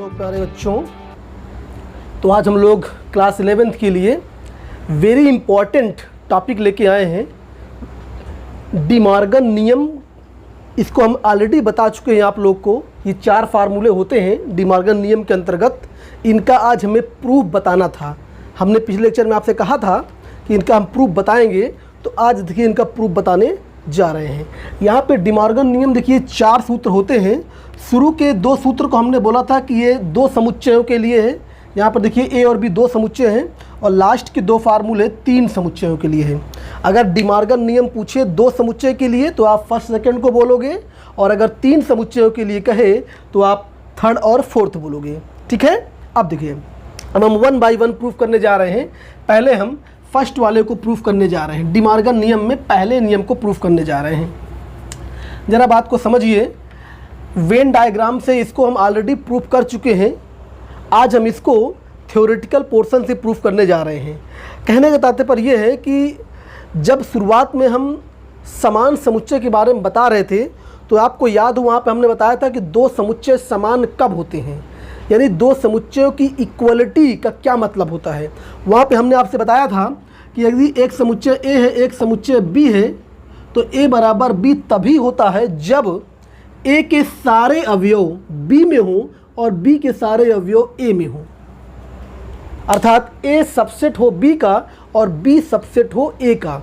Hello प्यारे बच्चों। तो आज हम लोग क्लास 11th के लिए वेरी इम्पॉर्टेंट टॉपिक लेके आए हैं, डी मॉर्गन नियम। इसको हम ऑलरेडी बता चुके हैं आप लोग को। ये 4 फार्मूले होते हैं डी मॉर्गन नियम के अंतर्गत। इनका आज हमें प्रूफ बताना था। हमने पिछले लेक्चर में आपसे कहा था कि इनका हम प्रूफ बताएंगे, तो आज देखिए इनका प्रूफ बताने जा रहे हैं। यहाँ पे डी मॉर्गन नियम देखिए 4 सूत्र होते हैं। शुरू के 2 सूत्र को हमने बोला था कि ये 2 समुच्चयों के लिए है। यहाँ पर देखिए ए और बी 2 समुच्चय हैं और लास्ट के 2 फार्मूले 3 समुच्चयों के लिए हैं। अगर डी मॉर्गन नियम पूछे 2 समुच्चय के लिए तो आप फर्स्ट सेकंड को बोलोगे, और अगर 3 समुच्चयों के लिए कहे तो आप थर्ड और फोर्थ बोलोगे। ठीक है। अब देखिए अब हम 1 बाय 1 प्रूफ करने जा रहे हैं। पहले हम फर्स्ट वाले को प्रूफ करने जा रहे हैं। डी मॉर्गन नियम में पहले नियम को प्रूफ करने जा रहे हैं। ज़रा बात को समझिए। वेन डायग्राम से इसको हम ऑलरेडी प्रूफ कर चुके हैं। आज हम इसको थ्योरेटिकल पोर्शन से प्रूफ करने जा रहे हैं। कहने का तात्पर्य यह है कि जब शुरुआत में हम समान समुच्चय के बारे में बता रहे थे तो आपको याद हो वहाँ पे हमने बताया था कि 2 समुच्चय समान कब होते हैं, यानी 2 समुच्चयों की इक्वलिटी का क्या मतलब होता है। वहाँ पे हमने आपसे बताया था कि यदि एक समुच्चय ए है, एक समुच्चय बी है, तो ए बराबर बी तभी होता है जब ए के सारे अवयव बी में हो और बी के सारे अवयव ए में हो। अर्थात ए सबसेट हो बी का और बी सबसेट हो ए का।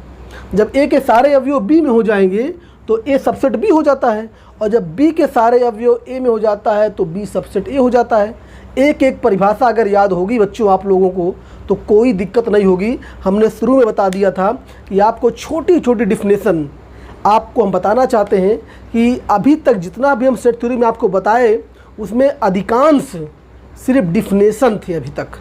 जब ए के सारे अवयव बी में हो जाएंगे तो ए सबसेट बी हो जाता है, और जब बी के सारे अवयव ए में हो जाता है तो बी सबसेट ए हो जाता है। एक एक परिभाषा अगर याद होगी बच्चों आप लोगों को तो कोई दिक्कत नहीं होगी। हमने शुरू में बता दिया था कि आपको छोटी छोटी डिफिनेशन आपको हम बताना चाहते हैं कि अभी तक जितना भी हम सेट थ्योरी में आपको बताए उसमें अधिकांश सिर्फ डिफिनेशन थे। अभी तक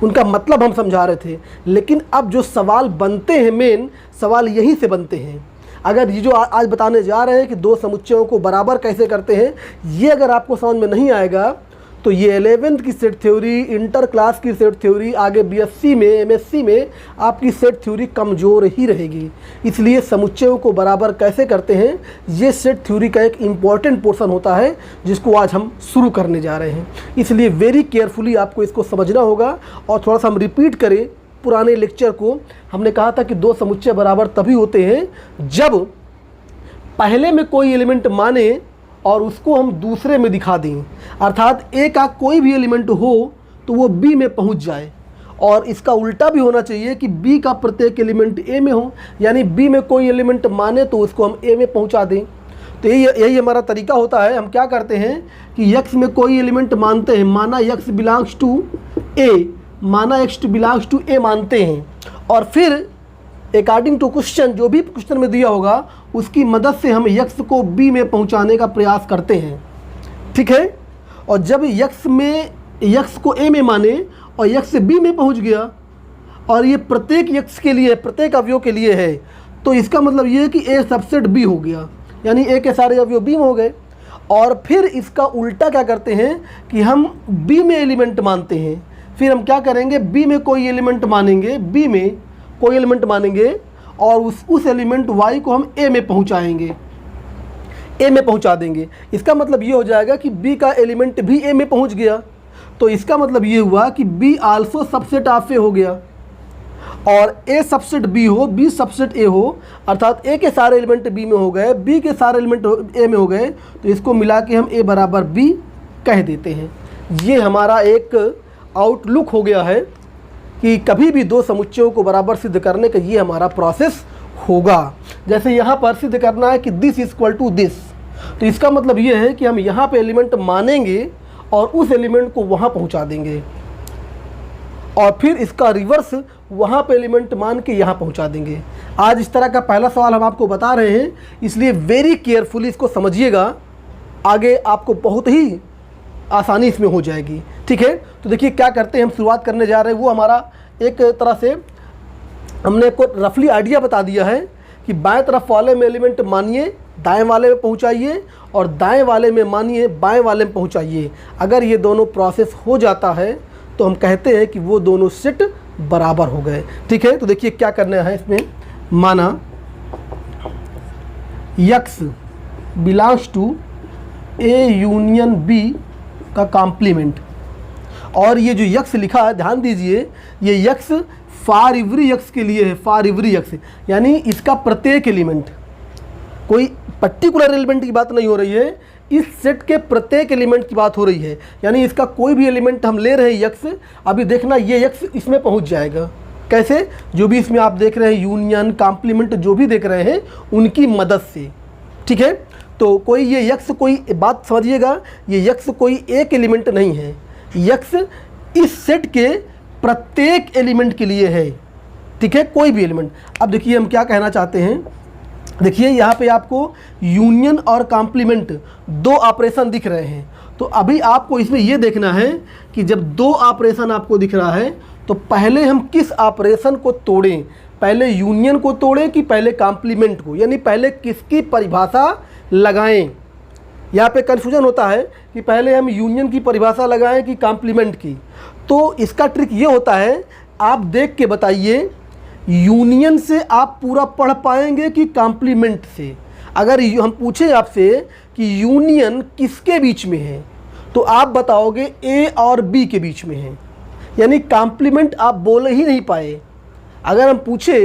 उनका मतलब हम समझा रहे थे, लेकिन अब जो सवाल बनते हैं मेन सवाल यहीं से बनते हैं। अगर ये जो आज बताने जा रहे हैं कि 2 समुच्चयों को बराबर कैसे करते हैं, ये अगर आपको समझ में नहीं आएगा तो ये 11th की सेट थ्योरी, इंटर क्लास की सेट थ्योरी, आगे बीएससी में, एमएससी में आपकी सेट थ्योरी कमज़ोर ही रहेगी। इसलिए समुच्चयों को बराबर कैसे करते हैं ये सेट थ्योरी का एक इम्पॉर्टेंट पोर्शन होता है जिसको आज हम शुरू करने जा रहे हैं। इसलिए वेरी केयरफुली आपको इसको समझना होगा। और थोड़ा सा हम रिपीट करें पुराने लेक्चर को। हमने कहा था कि 2 समुच्चय बराबर तभी होते हैं जब पहले में कोई एलिमेंट माने और उसको हम दूसरे में दिखा दें। अर्थात ए का कोई भी एलिमेंट हो तो वो बी में पहुंच जाए, और इसका उल्टा भी होना चाहिए कि बी का प्रत्येक एलिमेंट ए में हो, यानी बी में कोई एलिमेंट माने तो उसको हम ए में पहुंचा दें। तो यही हमारा तरीका होता है। हम क्या करते हैं कि यक्स में कोई एलिमेंट मानते हैं, माना यक्स बिलोंग्स टू ए, माना एक्स बिलोंग्स टू ए मानते हैं, और फिर अकॉर्डिंग टू क्वेश्चन जो भी क्वेश्चन में दिया होगा उसकी मदद से हम यक्स को बी में पहुंचाने का प्रयास करते हैं। ठीक है। और जब यक्स को ए में माने और यक्स से बी में पहुंच गया, और ये प्रत्येक यक्स के लिए, प्रत्येक अवयव के लिए है, तो इसका मतलब ये है कि ए सबसेट बी हो गया, यानी ए के सारे अवयव बी में हो गए। और फिर इसका उल्टा क्या करते हैं कि हम बी में एलिमेंट मानते हैं। फिर हम क्या करेंगे, बी में कोई एलिमेंट मानेंगे, बी में कोई एलिमेंट मानेंगे और उस एलिमेंट y को हम a में पहुंचाएंगे, a में पहुंचा देंगे। इसका मतलब ये हो जाएगा कि b का एलिमेंट भी a में पहुंच गया। तो इसका मतलब ये हुआ कि b also subset of a हो गया, और a सबसेट b हो, b सबसेट a हो, अर्थात a के सारे एलिमेंट b में हो गए, b के सारे एलिमेंट a में हो गए, तो इसको मिला के हम a बराबर b कह देते हैं। ये हमारा एक आउटलुक हो गया है कि कभी भी 2 समुच्चयों को बराबर सिद्ध करने का ये हमारा प्रोसेस होगा। जैसे यहाँ पर सिद्ध करना है कि दिस इक्वल टू दिस, तो इसका मतलब ये है कि हम यहाँ पे एलिमेंट मानेंगे और उस एलिमेंट को वहाँ पहुँचा देंगे, और फिर इसका रिवर्स वहाँ पे एलिमेंट मान के यहाँ पहुँचा देंगे। आज इस तरह का पहला सवाल हम आपको बता रहे हैं, इसलिए वेरी केयरफुली इसको समझिएगा। आगे आपको बहुत ही आसानी इसमें हो जाएगी। ठीक है। तो देखिए क्या करते हैं, हम शुरुआत करने जा रहे हैं। वो हमारा एक तरह से हमने आपको रफली आइडिया बता दिया है कि बाएं तरफ वाले में एलिमेंट मानिए दाएं वाले में पहुंचाइए, और दाएं वाले में मानिए बाएं वाले में पहुंचाइए। अगर ये दोनों प्रोसेस हो जाता है तो हम कहते हैं कि वो दोनों सेट बराबर हो गए। ठीक है। तो देखिए क्या करना है इसमें। माना x belongs to A union B का कॉम्प्लीमेंट। और ये जो यक्स लिखा है ध्यान दीजिए, ये यक्स फॉर एवरी यक्स के लिए है, फॉर एवरी यक्स, यानी इसका प्रत्येक एलिमेंट, कोई पर्टिकुलर एलिमेंट की बात नहीं हो रही है, इस सेट के प्रत्येक एलिमेंट की बात हो रही है। यानी इसका कोई भी एलिमेंट हम ले रहे हैं यक्स, अभी देखना ये यक्स इसमें पहुंच जाएगा। कैसे? जो भी इसमें आप देख रहे हैं यूनियन, कॉम्प्लीमेंट जो भी देख रहे हैं उनकी मदद से, ठीक है। तो कोई ये यक्स, कोई बात समझिएगा, ये यक्स कोई एक एलिमेंट नहीं है, यक्स इस सेट के प्रत्येक एलिमेंट के लिए है, ठीक है, कोई भी एलिमेंट। अब देखिए हम क्या कहना चाहते हैं, देखिए यहाँ पे आपको यूनियन और कॉम्प्लीमेंट दो ऑपरेशन दिख रहे हैं। तो अभी आपको इसमें ये देखना है कि जब दो ऑपरेशन आपको दिख रहा है तो पहले हम किस ऑपरेशन को तोड़ें, पहले यूनियन को तोड़ें कि पहले कॉम्प्लीमेंट को, यानी पहले किसकी परिभाषा लगाएं। यहाँ पे कन्फ्यूजन होता है कि पहले हम यूनियन की परिभाषा लगाएं कि कॉम्प्लीमेंट की। तो इसका ट्रिक ये होता है, आप देख के बताइए यूनियन से आप पूरा पढ़ पाएंगे कि कॉम्प्लीमेंट से। अगर हम पूछें आपसे कि यूनियन किसके बीच में है तो आप बताओगे ए और बी के बीच में है, यानी कॉम्प्लीमेंट आप बोल ही नहीं पाए। अगर हम पूछे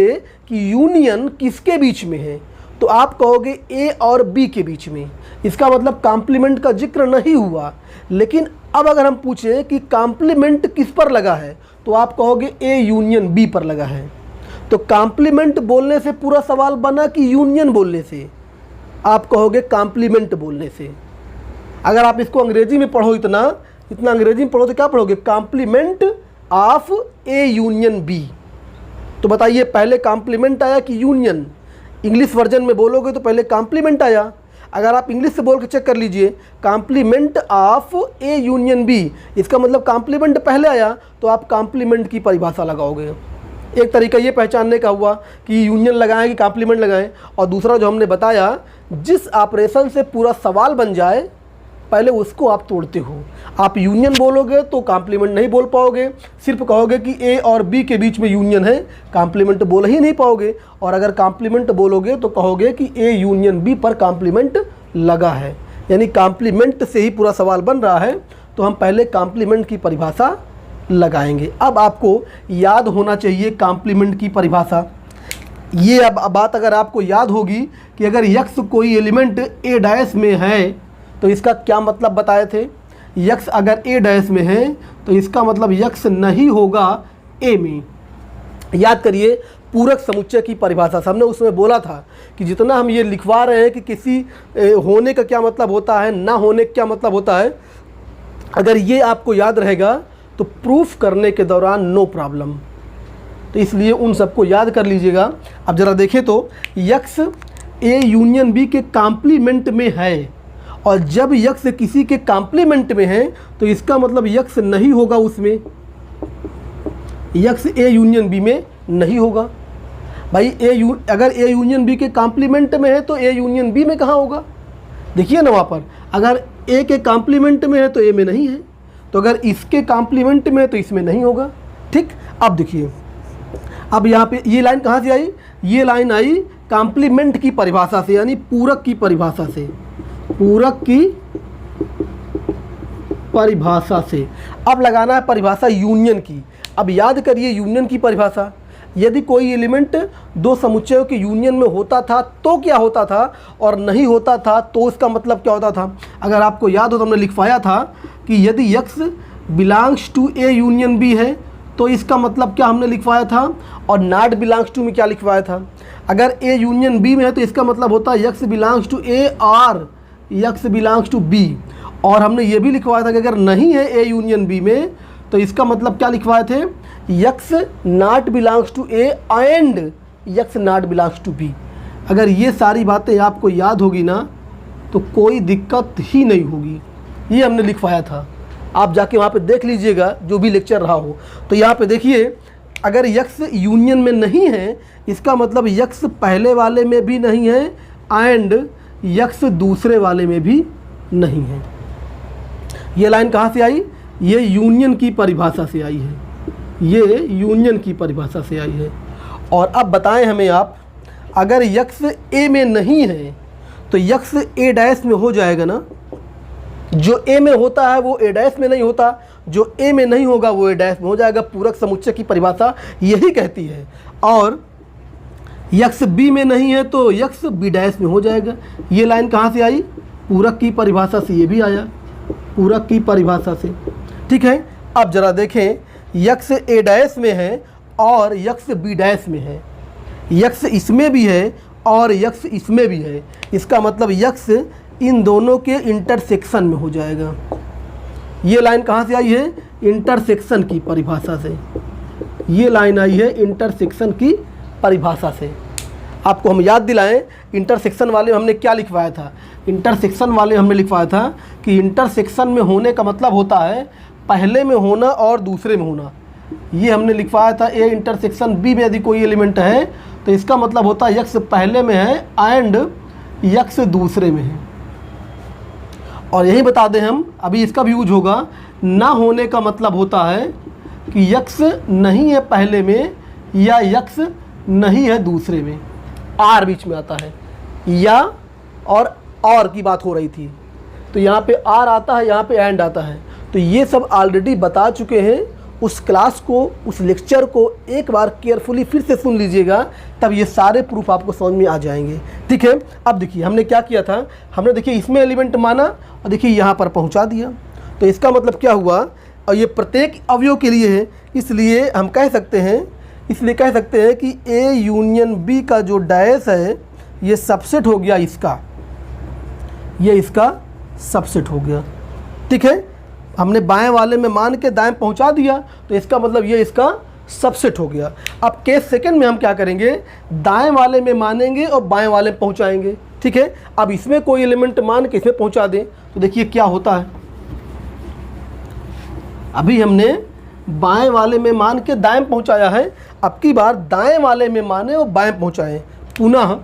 कि यूनियन किसके बीच में है तो आप कहोगे ए और बी के बीच में, इसका मतलब कॉम्प्लीमेंट का जिक्र नहीं हुआ। लेकिन अब अगर हम पूछें कि कॉम्प्लीमेंट किस पर लगा है तो आप कहोगे ए यूनियन बी पर लगा है। तो कॉम्प्लीमेंट बोलने से पूरा सवाल बना कि यूनियन बोलने से? आप कहोगे कॉम्प्लीमेंट बोलने से। अगर आप इसको अंग्रेजी में पढ़ो, इतना अंग्रेजी में पढ़ो तो क्या पढ़ोगे? Complement of A union B. तो बताइए पहले कॉम्प्लीमेंट आया कि यूनियन? इंग्लिश वर्जन में बोलोगे तो पहले कॉम्प्लीमेंट आया। अगर आप इंग्लिश से बोल के चेक कर लीजिए, complement of A union B, इसका मतलब कॉम्प्लीमेंट पहले आया तो आप कॉम्प्लीमेंट की परिभाषा लगाओगे। एक तरीका ये पहचानने का हुआ कि यूनियन लगाएं कि कॉम्प्लीमेंट लगाएं। और दूसरा जो हमने बताया, जिस ऑपरेशन से पूरा सवाल बन जाए पहले उसको आप तोड़ते हो। आप यूनियन बोलोगे तो कॉम्प्लीमेंट नहीं बोल पाओगे, सिर्फ कहोगे कि ए और बी के बीच में यूनियन है, कॉम्प्लीमेंट बोल ही नहीं पाओगे। और अगर कॉम्प्लीमेंट बोलोगे तो कहोगे कि ए यूनियन बी पर कॉम्प्लीमेंट लगा है, यानी कॉम्प्लीमेंट से ही पूरा सवाल बन रहा है। तो हम पहले कॉम्प्लीमेंट की परिभाषा लगाएंगे। अब आपको याद होना चाहिए कॉम्प्लीमेंट की परिभाषा। ये अब बात अगर आपको याद होगी कि अगर यक्स कोई एलिमेंट ए डैश में है तो इसका क्या मतलब बताए थे? यक्स अगर ए डैश में है तो इसका मतलब यक्स नहीं होगा ए में। याद करिए पूरक समुच्चय की परिभाषा से, हमने उसमें बोला था कि जितना हम ये लिखवा रहे हैं कि किसी होने का क्या मतलब होता है, ना होने का क्या मतलब होता है, अगर ये आपको याद रहेगा तो प्रूफ करने के दौरान नो प्रॉब्लम। तो इसलिए उन सबको याद कर लीजिएगा। अब ज़रा देखें तो यक्स ए यूनियन बी के कॉम्प्लीमेंट में है, और जब यक्स किसी के कॉम्प्लीमेंट में है तो इसका मतलब यक्स नहीं होगा उसमें, यक्स ए यूनियन बी में नहीं होगा। भाई अगर ए यूनियन बी के कॉम्प्लीमेंट में है तो ए यूनियन बी में कहाँ होगा? देखिए ना, वहाँ पर अगर ए के कॉम्प्लीमेंट में है तो ए में नहीं है, तो अगर इसके कॉम्प्लीमेंट में है तो इसमें नहीं होगा। ठीक, अब देखिए, अब यहाँ पे ये लाइन कहाँ से आई? ये लाइन आई कॉम्प्लीमेंट की परिभाषा से, यानी पूरक की परिभाषा से, पूरक की परिभाषा से। अब लगाना है परिभाषा यूनियन की। अब याद करिए यूनियन की परिभाषा, यदि कोई एलिमेंट दो समुच्चयों के यूनियन में होता था तो क्या होता था, और नहीं होता था तो इसका मतलब क्या होता था। अगर आपको याद हो तो हमने लिखवाया था कि यदि x belongs to A union B है तो इसका मतलब क्या हमने लिखवाया था, और नॉट बिलोंग्स टू में क्या लिखवाया था। अगर ए यूनियन बी में है तो इसका मतलब होता है यक्स बिलोंग्स टू ए और यक्स बिलोंग्स टू बी। और हमने ये भी लिखवाया था कि अगर नहीं है ए यूनियन बी में तो इसका मतलब क्या लिखवाए थे, x not belongs to A and x not belongs to B. अगर ये सारी बातें आपको याद होगी ना तो कोई दिक्कत ही नहीं होगी। ये हमने लिखवाया था, आप जाके वहाँ पे देख लीजिएगा जो भी लेक्चर रहा हो। तो यहाँ पे देखिए, अगर यक्स यूनियन में नहीं है इसका मतलब यक्स पहले वाले में भी नहीं है एंड यक्स दूसरे वाले में भी नहीं है। ये लाइन कहाँ से आई? ये यूनियन की परिभाषा से आई है, ये यूनियन की परिभाषा से आई है। और अब बताएं हमें आप, अगर यक्स ए में नहीं है तो यक्स ए डैश में हो जाएगा ना। जो ए में होता है वो ए डैश में नहीं होता, जो ए में नहीं होगा वो ए डैश में हो जाएगा। पूरक समुच्चय की परिभाषा यही कहती है। और यक्स बी में नहीं है तो यक्स बी डैश में हो जाएगा। ये लाइन कहाँ से आई? पूरक की परिभाषा से। ये भी आया पूरक की परिभाषा से, ठीक है। अब जरा देखें, यक्स ए डैश में है और यक्स बी डैश में है, यक्स इसमें भी है और यक्स इसमें भी है। इसका मतलब यक्स इन दोनों के इंटरसेक्शन में हो जाएगा। ये लाइन कहाँ से आई है? इंटरसेक्शन की परिभाषा से। ये लाइन आई है इंटरसेक्शन की परिभाषा से। आपको हम याद दिलाएं, इंटरसेक्शन वाले हमने क्या लिखवाया था? इंटरसेक्शन वाले हमने लिखवाया था कि इंटरसेक्शन में होने का मतलब होता है पहले में होना और दूसरे में होना। ये हमने लिखवाया था ए इंटरसेक्शन बी में यदि कोई एलिमेंट है तो इसका मतलब होता है यक्स पहले में है एंड यक्स दूसरे में है। और यही बता दें हम, अभी इसका भी यूज होगा, ना होने का मतलब होता है कि यक्स नहीं है पहले में या यक्स नहीं है दूसरे में। आर बीच में आता है, या और की बात हो रही थी तो यहाँ पे आर आता है, यहाँ पे एंड आता है। तो ये सब ऑलरेडी बता चुके हैं। उस क्लास को, उस लेक्चर को एक बार केयरफुली फिर से सुन लीजिएगा, तब ये सारे प्रूफ आपको समझ में आ जाएंगे, ठीक है। अब देखिए हमने क्या किया था, हमने देखिए इसमें एलिमेंट माना और देखिए यहाँ पर पहुँचा दिया। तो इसका मतलब क्या हुआ, और ये प्रत्येक अवयव के लिए है, इसलिए हम कह सकते हैं कि ए यूनियन बी का जो डैश है ये सबसेट हो गया इसका, ये इसका सबसेट हो गया, ठीक है। हमने बाएं वाले में मान के दाएं पहुंचा दिया तो इसका मतलब ये इसका सबसेट हो गया। अब केस सेकंड में हम क्या करेंगे, दाएं वाले में मानेंगे और बाएं वाले में पहुंचाएंगे, ठीक है। अब इसमें कोई एलिमेंट मान के इसमें पहुंचा दें तो देखिए क्या होता है। अभी हमने बाएं वाले में मान के दाएं पहुंचाया है, अब की बार दाएं वाले में माने और बाएं पहुंचाएं। पुनः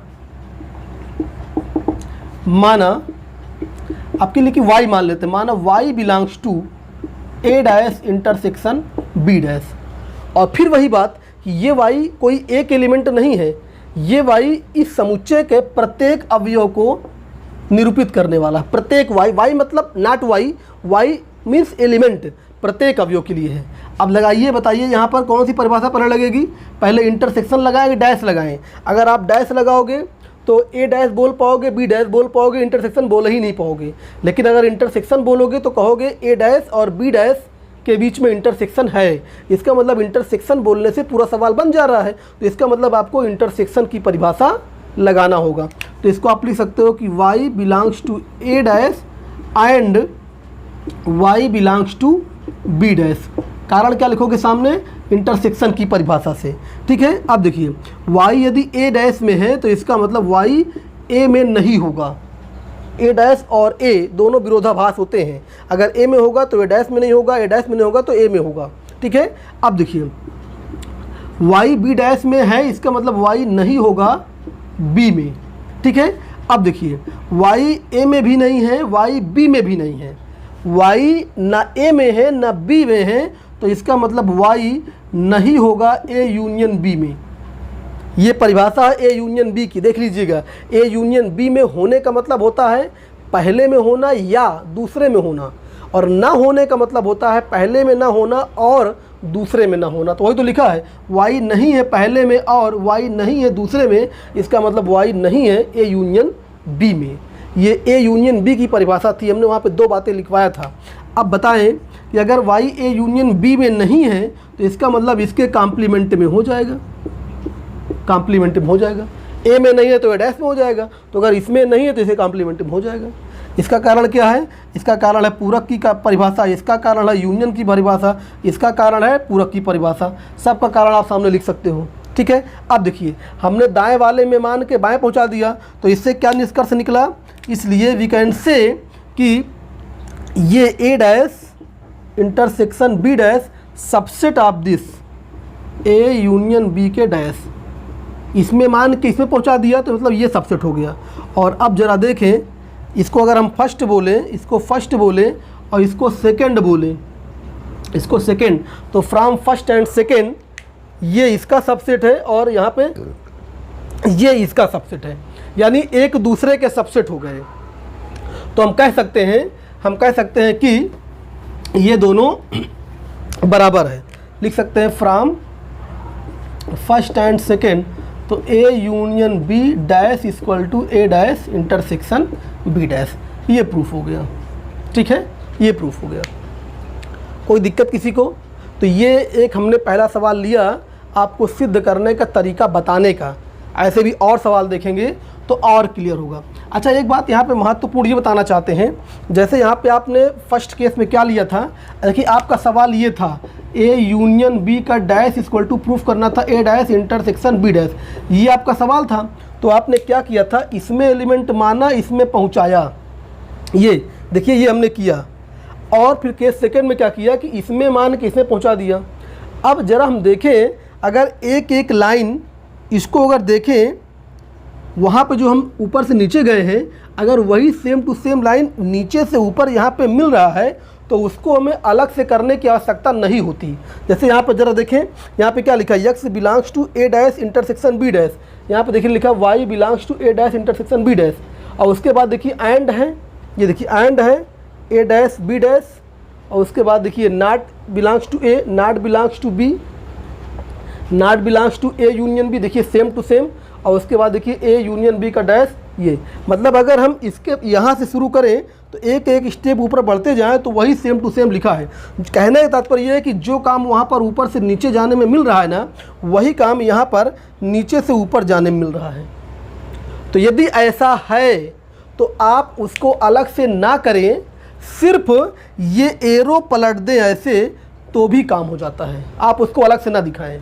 माना, आपके लिए कि y मान लेते हैं, माना y belongs to A dash intersection B dash. और फिर वही बात कि ये y कोई एक एलिमेंट नहीं है, ये y इस समुच्चय के प्रत्येक अवयव को निरूपित करने वाला। प्रत्येक y मतलब नॉट y मीन्स एलिमेंट, प्रत्येक अवयव के लिए है। अब लगाइए, बताइए यहाँ पर कौन सी परिभाषा पहले लगेगी? पहले इंटरसेक्शन लगाएंगे, डैश लगाएं। अगर आप डैश लगाओगे तो ए डैश बोल पाओगे, बी डैश बोल पाओगे, इंटरसेक्शन बोल ही नहीं पाओगे। लेकिन अगर इंटरसेक्शन बोलोगे तो कहोगे ए डैश और बी डैश के बीच में इंटरसेक्शन है। इसका मतलब इंटरसेक्शन बोलने से पूरा सवाल बन जा रहा है। तो इसका मतलब आपको इंटरसेक्शन की परिभाषा लगाना होगा। तो इसको आप लिख सकते हो कि y belongs to A dash and y belongs to B dash. कारण क्या लिखोगे सामने? इंटरसेक्शन की परिभाषा से, ठीक है। अब देखिए y यदि ए डैश में है तो इसका मतलब y ए में नहीं होगा। ए डैश और ए दोनों विरोधाभास होते हैं। अगर ए में होगा तो ए डैश में नहीं होगा, ए डैश में नहीं होगा तो ए में होगा, ठीक है। अब देखिए y बी डैश में है, इसका मतलब y नहीं होगा बी में, ठीक है। अब देखिए y ए में भी नहीं है, y बी में भी नहीं है, y ना ए में है ना बी में है, तो इसका मतलब y नहीं होगा ए यूनियन बी में। ये परिभाषा है ए यूनियन बी की, देख लीजिएगा। ए यूनियन बी में होने का मतलब होता है पहले में होना या दूसरे में होना, और ना होने का मतलब होता है पहले में ना होना और दूसरे में ना होना। तो वही तो लिखा है, y नहीं है पहले में और y नहीं है दूसरे में, इसका मतलब y नहीं है ए यूनियन बी में। ये ए यूनियन बी की परिभाषा थी, हमने वहाँ पे दो बातें लिखवाया था। अब बताएं कि अगर y ए यूनियन बी में नहीं है तो इसका मतलब इसके कॉम्प्लीमेंट में हो जाएगा, कॉम्प्लीमेंट में हो जाएगा। ए में नहीं है तो ए डैश में हो जाएगा, तो अगर इसमें नहीं है तो इसे कॉम्प्लीमेंट में हो जाएगा। इसका कारण क्या है? इसका कारण है पूरक की परिभाषा, इसका कारण है यूनियन की परिभाषा, इसका कारण है पूरक की परिभाषा। सबका कारण आप सामने लिख सकते हो, ठीक है। अब देखिए हमने दाएं वाले में मान के बाएं पहुंचा दिया, तो इससे क्या निष्कर्ष निकला? इसलिए वी कैन से कि ये A dash intersection B dash subset of this A union B के डैश। इसमें मान के इसमें पहुंचा दिया तो मतलब ये सबसेट हो गया। और अब जरा देखें, इसको अगर हम फर्स्ट बोलें, इसको फर्स्ट बोलें और इसको सेकंड बोलें, इसको सेकंड, तो फ्रॉम फर्स्ट एंड सेकंड ये इसका सबसेट है और यहाँ पे ये इसका सबसेट है, यानी एक दूसरे के सबसेट हो गए। तो हम कह सकते हैं हम कह सकते हैं कि ये दोनों बराबर है। लिख सकते हैं फ्रॉम फर्स्ट एंड सेकेंड, तो A union B dash equal to A dash intersection B dash, ये प्रूफ हो गया। ठीक है, ये प्रूफ हो गया। कोई दिक्कत किसी को? तो ये एक हमने पहला सवाल लिया आपको सिद्ध करने का तरीका बताने का। ऐसे भी और सवाल देखेंगे तो और क्लियर होगा। अच्छा, एक बात यहाँ पे महत्वपूर्ण ये बताना चाहते हैं, जैसे यहाँ पे आपने फर्स्ट केस में क्या लिया था कि आपका सवाल ये था ए यूनियन बी का डैश इक्वल टू प्रूफ करना था ए डैश इंटरसेक्शन बी डैश, ये आपका सवाल था। तो आपने क्या किया था, इसमें एलिमेंट माना, इसमें पहुँचाया। ये देखिए, ये हमने किया। और फिर केस सेकंड में क्या किया कि इसमें मान के इसमें पहुँचा दिया। अब ज़रा हम देखें, अगर एक एक लाइन इसको अगर देखें, वहाँ पे जो हम ऊपर से नीचे गए हैं, अगर वही सेम टू सेम लाइन नीचे से ऊपर यहाँ पे मिल रहा है तो उसको हमें अलग से करने की आवश्यकता नहीं होती। जैसे यहाँ पे ज़रा देखें, यहाँ पे क्या लिखा है, x belongs to A dash intersection B dash. यहाँ पे देखिए लिखा y belongs to A dash intersection B dash, और उसके बाद देखिए एंड है, ये देखिए एंड है ए डैश बी डैश, और उसके बाद देखिए not belongs to A, not belongs to B, not belongs to A union B, देखिए सेम टू सेम, और उसके बाद देखिए ए यूनियन बी का डैश। ये मतलब अगर हम इसके यहाँ से शुरू करें तो एक एक स्टेप ऊपर बढ़ते जाएं तो वही सेम टू सेम लिखा है। कहने का तात्पर्य ये है कि जो काम वहाँ पर ऊपर से नीचे जाने में मिल रहा है ना, वही काम यहाँ पर नीचे से ऊपर जाने में मिल रहा है। तो यदि ऐसा है तो आप उसको अलग से ना करें, सिर्फ ये एरो पलट दें ऐसे, तो भी काम हो जाता है। आप उसको अलग से ना दिखाएं।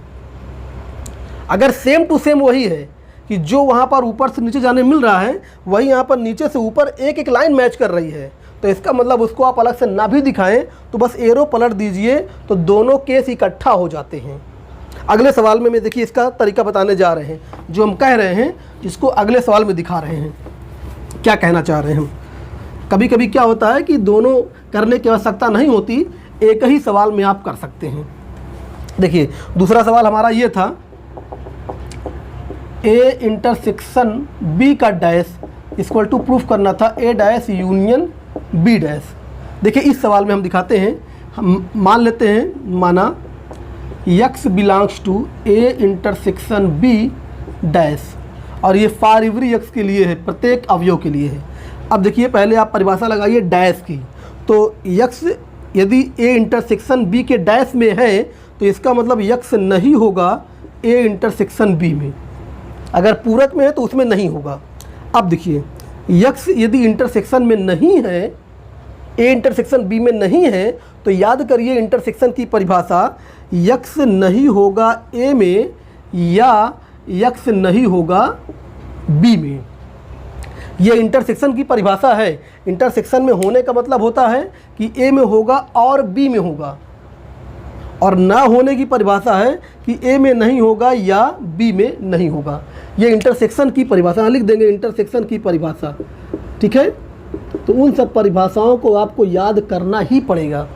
अगर सेम टू सेम वही है कि जो वहाँ पर ऊपर से नीचे जाने मिल रहा है, वही यहाँ पर नीचे से ऊपर एक एक लाइन मैच कर रही है, तो इसका मतलब उसको आप अलग से ना भी दिखाएं, तो बस एरो पलट दीजिए, तो दोनों केस इकट्ठा हो जाते हैं। अगले सवाल में देखिए इसका तरीका बताने जा रहे हैं, जो हम कह रहे हैं जिसको अगले सवाल में दिखा रहे हैं। क्या कहना चाह रहे हैं हम? कभी कभी क्या होता है कि दोनों करने की आवश्यकता नहीं होती, एक ही सवाल में आप कर सकते हैं। देखिए दूसरा सवाल हमारा ये था, ए इंटरसेक्शन बी का डैश इक्वल टू प्रूफ करना था ए डैश यूनियन बी डैश। देखिए इस सवाल में हम दिखाते हैं, हम मान लेते हैं, माना x belongs to A intersection B dash, और ये फॉर एवरी x के लिए है, प्रत्येक अवयव के लिए है। अब देखिए पहले आप परिभाषा लगाइए डैश की, तो x यदि ए इंटरसेक्शन बी के डैश में है तो इसका मतलब x नहीं होगा ए इंटरसेक्शन बी में। अगर पूरक में है तो उसमें नहीं होगा। अब देखिए x यदि इंटरसेक्शन में नहीं है, ए इंटरसेक्शन बी में नहीं है, तो याद करिए इंटरसेक्शन की परिभाषा, x नहीं होगा ए में या x नहीं होगा बी में। ये इंटरसेक्शन की परिभाषा है। इंटरसेक्शन में होने का मतलब होता है कि ए में होगा और बी में होगा, और ना होने की परिभाषा है कि ए में नहीं होगा या बी में नहीं होगा। ये इंटरसेक्शन की परिभाषा लिख देंगे, इंटरसेक्शन की परिभाषा। ठीक है, तो उन सब परिभाषाओं को आपको याद करना ही पड़ेगा।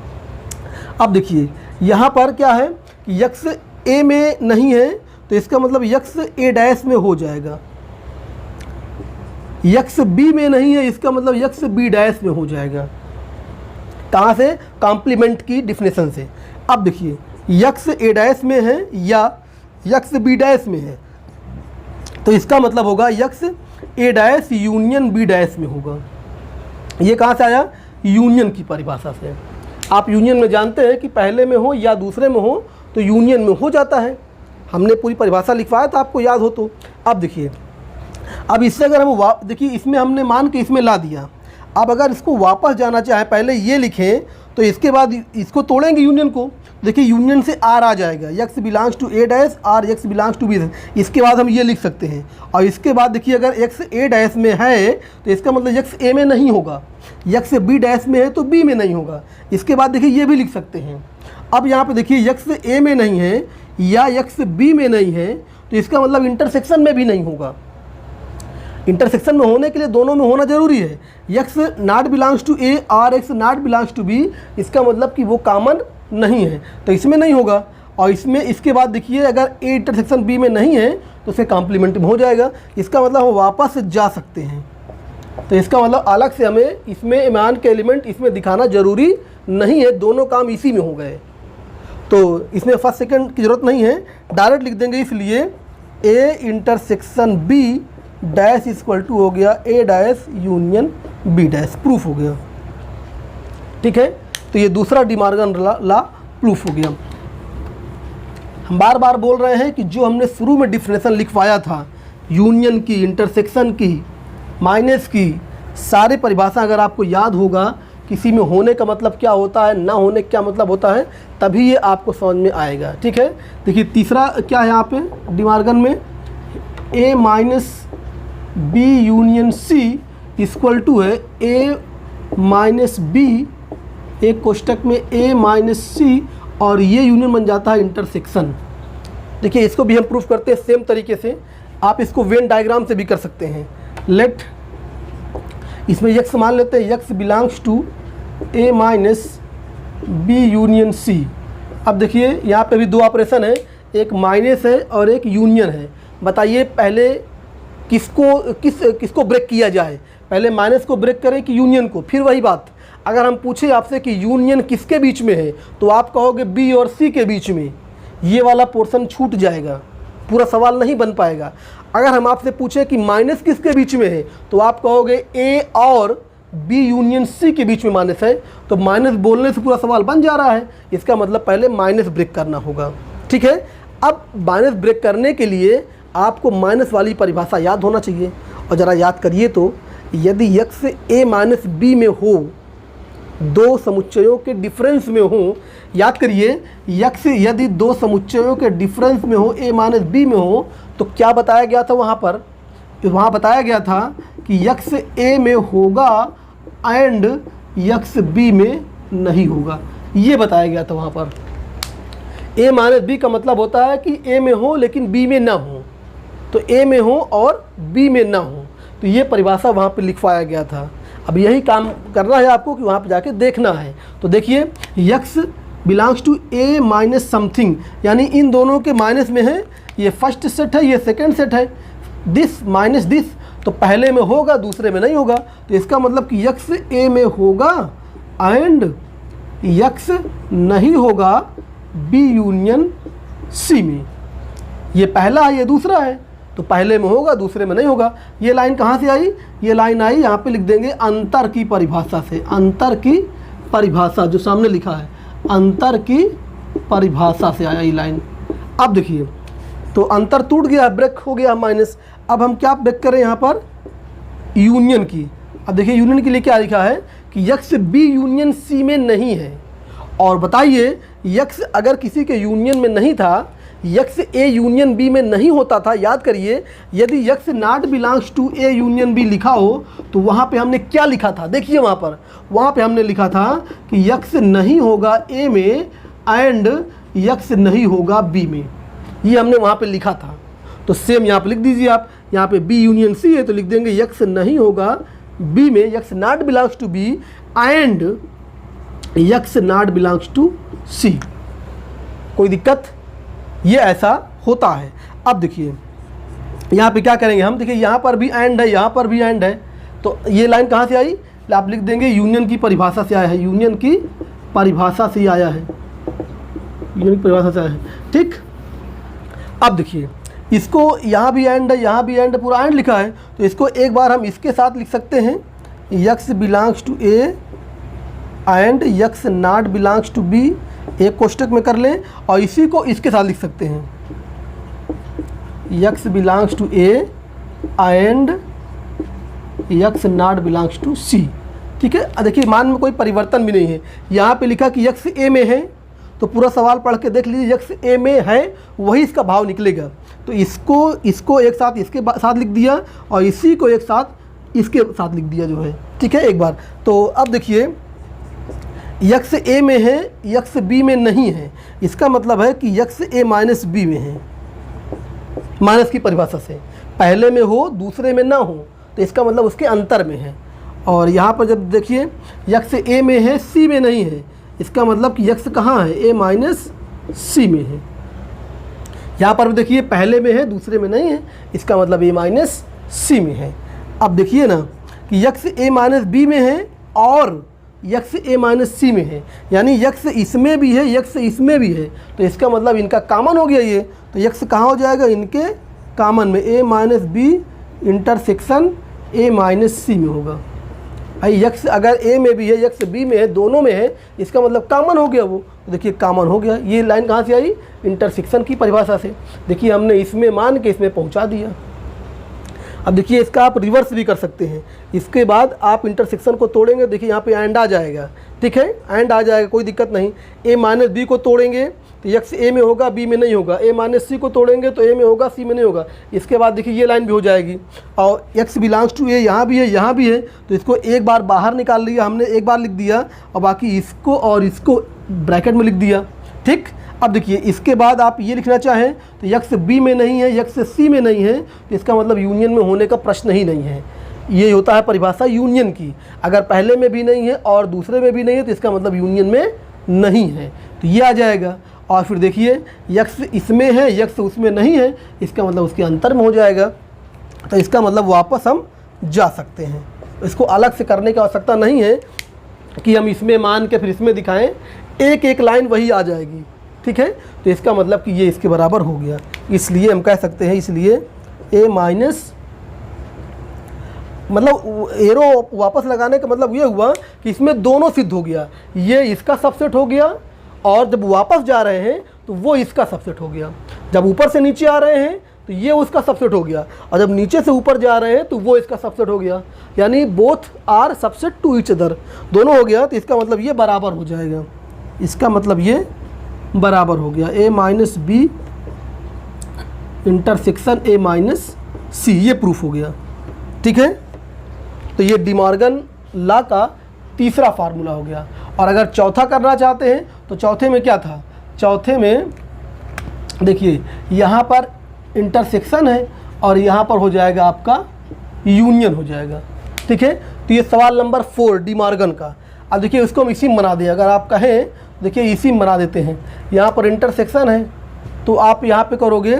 अब देखिए यहाँ पर क्या है कि x ए में नहीं है, तो इसका मतलब x ए डैश में हो जाएगा। x बी में नहीं है, इसका मतलब x बी डैश में हो जाएगा। कहाँ से? कॉम्प्लीमेंट की डिफिनेशन से। अब देखिए x ए डैश में है या x बी डैश में है, तो इसका मतलब होगा x ए डैश यूनियन बी डैश में होगा। ये कहाँ से आया? यूनियन की परिभाषा से। आप यूनियन में जानते हैं कि पहले में हो या दूसरे में हो तो यूनियन में हो जाता है। हमने पूरी परिभाषा लिखवाया था, आपको याद हो तो। अब देखिए, अब इससे अगर हम देखिए इसमें हमने मान के इसमें ला दिया। अब अगर इसको वापस जाना चाहे, पहले ये लिखें, तो इसके बाद इसको तोड़ेंगे यूनियन को। देखिए यूनियन से आर आ जाएगा, x belongs to A dash or x belongs to B dash. इसके बाद हम ये लिख सकते हैं, और इसके बाद देखिए अगर x ए डैश में है तो इसका मतलब x ए में नहीं होगा, x बी डैश में है तो b में नहीं होगा। इसके बाद देखिए ये भी लिख सकते हैं। अब यहाँ पे देखिए x ए में नहीं है या x बी में नहीं है, तो इसका मतलब इंटरसेक्शन में भी नहीं होगा। इंटरसेक्शन में होने के लिए दोनों में होना जरूरी है। x not belongs to A और x not belongs to B, इसका मतलब कि वो कॉमन नहीं है, तो इसमें नहीं होगा। और इसमें इसके बाद देखिए अगर ए इंटरसेक्शन बी में नहीं है तो उसे कॉम्प्लीमेंट में हो जाएगा। इसका मतलब हम वापस जा सकते हैं, तो इसका मतलब अलग से हमें इसमें ईमान के एलिमेंट इसमें दिखाना ज़रूरी नहीं है, दोनों काम इसी में हो गए। तो इसमें फर्स्ट सेकंड की ज़रूरत नहीं है, डायरेक्ट लिख देंगे। इसलिए A intersection B dash equal to हो गया A dash union B dash, proof हो गया। ठीक है, तो ये दूसरा डिमॉर्गन ला प्रूफ हो गया। हम बार बार बोल रहे हैं कि जो हमने शुरू में डिफिनेशन लिखवाया था यूनियन की, इंटरसेक्शन की, माइनस की, सारी परिभाषा अगर आपको याद होगा, किसी में होने का मतलब क्या होता है, ना होने का क्या मतलब होता है, तभी ये आपको समझ में आएगा। ठीक है, देखिए तीसरा क्या है यहाँ पे डिमॉर्गन में, A minus B union C equal to है ए माइनस बी, एक कोष्टक में ए माइनस सी, और ये यूनियन बन जाता है इंटरसेक्शन। देखिए इसको भी हम प्रूफ करते हैं सेम तरीके से, आप इसको वेन डायग्राम से भी कर सकते हैं। लेट इसमें यक्स मान लेते हैं, x belongs to A minus B union C. अब देखिए यहाँ पे भी दो ऑपरेशन है, एक माइनस है और एक यूनियन है। बताइए पहले किसको ब्रेक किया जाए, पहले माइनस को ब्रेक करें कि यूनियन को? फिर वही बात, अगर हम पूछे आपसे कि यूनियन किसके बीच में है, तो आप कहोगे बी और सी के बीच में, ये वाला पोर्शन छूट जाएगा, पूरा सवाल नहीं बन पाएगा। अगर हम आपसे पूछे कि माइनस किसके बीच में है, तो आप कहोगे ए और बी यूनियन सी के बीच में माइनस है, तो माइनस बोलने से पूरा सवाल बन जा रहा है। इसका मतलब पहले माइनस ब्रेक करना होगा। ठीक है, अब माइनस ब्रेक करने के लिए आपको माइनस वाली परिभाषा याद होना चाहिए, और ज़रा याद करिए तो, यदि यक्स ए माइनस बी में हो, दो समुच्चयों के डिफरेंस में हो, याद करिए यक्स यदि दो समुच्चयों के डिफरेंस में हो, ए माइनस बी में हो, तो क्या बताया गया था वहाँ पर? वहाँ बताया गया था कि यक्स ए में होगा एंड यक्स बी में नहीं होगा, ये बताया गया था वहाँ पर। ए माइनस बी का मतलब होता है कि ए में हो लेकिन बी में ना हो, तो ए में हो और बी में ना हो, तो ये परिभाषा वहाँ पे लिखवाया गया था। अब यही काम करना है आपको कि वहाँ पे जाके देखना है। तो देखिए x belongs to A minus something, यानी इन दोनों के माइनस में है, ये फर्स्ट सेट है, ये सेकंड सेट है, दिस माइनस दिस, तो पहले में होगा दूसरे में नहीं होगा, तो इसका मतलब कि यक्स ए में होगा एंड यक्स नहीं होगा बी यूनियन सी में। ये पहला है, ये दूसरा है, तो पहले में होगा दूसरे में नहीं होगा। ये लाइन कहाँ से आई? ये लाइन आई यहाँ पे लिख देंगे अंतर की परिभाषा से, अंतर की परिभाषा जो सामने लिखा है, अंतर की परिभाषा से आया ये लाइन। अब देखिए तो अंतर टूट गया, ब्रेक हो गया माइनस। अब हम क्या ब्रेक करें यहाँ पर? यूनियन की। अब देखिए यूनियन के लिए क्या लिखा है कि यक्स बी यूनियन सी में नहीं है, और बताइए यक्स अगर किसी के यूनियन में नहीं था, यक्स ए यूनियन बी में नहीं होता था, याद करिए यदि x not belongs to A union B लिखा हो, तो वहाँ पे हमने क्या लिखा था? देखिए वहाँ पे हमने लिखा था कि यक्स नहीं होगा ए में एंड यक्स नहीं होगा बी में, ये हमने वहाँ पे लिखा था। तो सेम यहाँ पे लिख दीजिए आप, यहाँ पे बी यूनियन सी है तो लिख देंगे यक्स नहीं होगा बी में, x not belongs to B and x not belongs to C. कोई दिक्कत? ये ऐसा होता है। अब देखिए यहाँ पे क्या करेंगे हम, देखिए यहाँ पर भी एंड है, यहाँ पर भी एंड है, तो ये लाइन कहाँ से आई? आप लिख देंगे यूनियन की परिभाषा से आया है, यूनियन की परिभाषा से आया है, यूनियन की परिभाषा से आया है। ठीक, अब देखिए इसको यहाँ भी एंड है, यहाँ भी एंड है, पूरा एंड लिखा है, तो इसको एक बार हम इसके साथ लिख सकते हैं, x belongs to A and x not belongs to B, एक कोष्टक में कर लें, और इसी को इसके साथ लिख सकते हैं, x belongs to A and x not belongs to C. ठीक है, देखिए मान में कोई परिवर्तन भी नहीं है, यहाँ पे लिखा कि यक्स ए में है, तो पूरा सवाल पढ़ के देख लीजिए, यक्स ए में है वही इसका भाव निकलेगा, तो इसको एक साथ इसके साथ लिख दिया और इसी को एक साथ इसके साथ लिख दिया जो है। ठीक है, एक बार तो अब देखिए यक्स ए में है, यक्स बी में नहीं है, इसका मतलब है कि यक्स ए माइनस बी में है, माइनस की परिभाषा से, पहले में हो दूसरे में ना हो, तो इसका मतलब उसके अंतर में है। और यहाँ पर जब देखिए यक्स ए में है सी में नहीं है, इसका मतलब कि यक्स कहाँ है? ए माइनस सी में है। यहाँ पर देखिए पहले में है दूसरे में नहीं है, इसका मतलब ए माइनस सी में है। अब देखिए ना कि यक्स ए माइनस बी में है और यक्स ए माइनस सी में है, यानी यक्स इसमें भी है यक्स इसमें भी है, तो इसका मतलब इनका कॉमन हो गया ये, तो यक्स कहाँ हो जाएगा, इनके कॉमन में, A minus B intersection A minus C में होगा। भाई यक्स अगर ए में भी है यक्स बी में है, दोनों में है, इसका मतलब कॉमन हो गया वो, तो देखिए कॉमन हो गया। ये लाइन कहाँ से आई, इंटरसेक्शन की परिभाषा से। देखिए हमने इसमें मान के इसमें पहुँचा दिया। अब देखिए इसका आप रिवर्स भी कर सकते हैं, इसके बाद आप इंटरसेक्शन को तोड़ेंगे, देखिए यहाँ पे एंड आ जाएगा, ठीक है, एंड आ जाएगा, कोई दिक्कत नहीं। ए माइनस बी को तोड़ेंगे तो यक्स ए में होगा बी में नहीं होगा, ए माइनस सी को तोड़ेंगे तो ए में होगा सी में नहीं होगा। इसके बाद देखिए ये लाइन भी हो जाएगी और एक्स बिलोंग्स टू ए यहाँ भी है यहाँ भी है, तो इसको एक बार बाहर निकाल लिया हमने, एक बार लिख दिया और बाकी इसको और इसको ब्रैकेट में लिख दिया, ठीक। अब देखिए इसके बाद आप ये लिखना चाहें तो यक्स बी में नहीं है यक्स सी में नहीं है, तो इसका मतलब यूनियन में होने का प्रश्न ही नहीं है। ये होता है परिभाषा यूनियन की, अगर पहले में भी नहीं है और दूसरे में भी नहीं है तो इसका मतलब यूनियन में नहीं है, तो ये आ जाएगा। और फिर देखिए यक्स इसमें है यक्स उसमें नहीं है, इसका मतलब उसके अंतर में हो जाएगा, तो इसका मतलब वापस हम जा सकते हैं। इसको अलग से करने की आवश्यकता नहीं है कि हम इसमें मान के फिर इसमें दिखाएं, एक एक लाइन वही आ जाएगी, ठीक है। तो इसका मतलब कि ये इसके बराबर हो गया, इसलिए हम कह सकते हैं, इसलिए ए माइनस, मतलब एरो वापस लगाने का मतलब ये हुआ कि इसमें दोनों सिद्ध हो गया, ये इसका सबसेट हो गया और जब वापस जा रहे हैं तो वो इसका सबसेट हो गया, जब ऊपर से नीचे आ रहे हैं तो ये उसका सबसेट हो गया और जब नीचे से ऊपर जा रहे हैं तो वो इसका सबसेट हो गया, यानी both are subset to each other, दोनों हो गया। तो इसका मतलब ये बराबर हो जाएगा, इसका मतलब ये बराबर हो गया, A minus B intersection A minus C, ये प्रूफ हो गया, ठीक है। तो ये डी मॉर्गन लॉ का तीसरा फार्मूला हो गया। और अगर चौथा करना चाहते हैं तो चौथे में क्या था, चौथे में देखिए यहाँ पर इंटरसेक्शन है और यहाँ पर हो जाएगा आपका यूनियन हो जाएगा, ठीक है। तो ये सवाल नंबर 4 डी मॉर्गन का। अब देखिए इसको हम इसी में बना दें, अगर आप कहें देखिए इसी में बना देते हैं, यहाँ पर इंटरसेक्शन है तो आप यहाँ पे करोगे,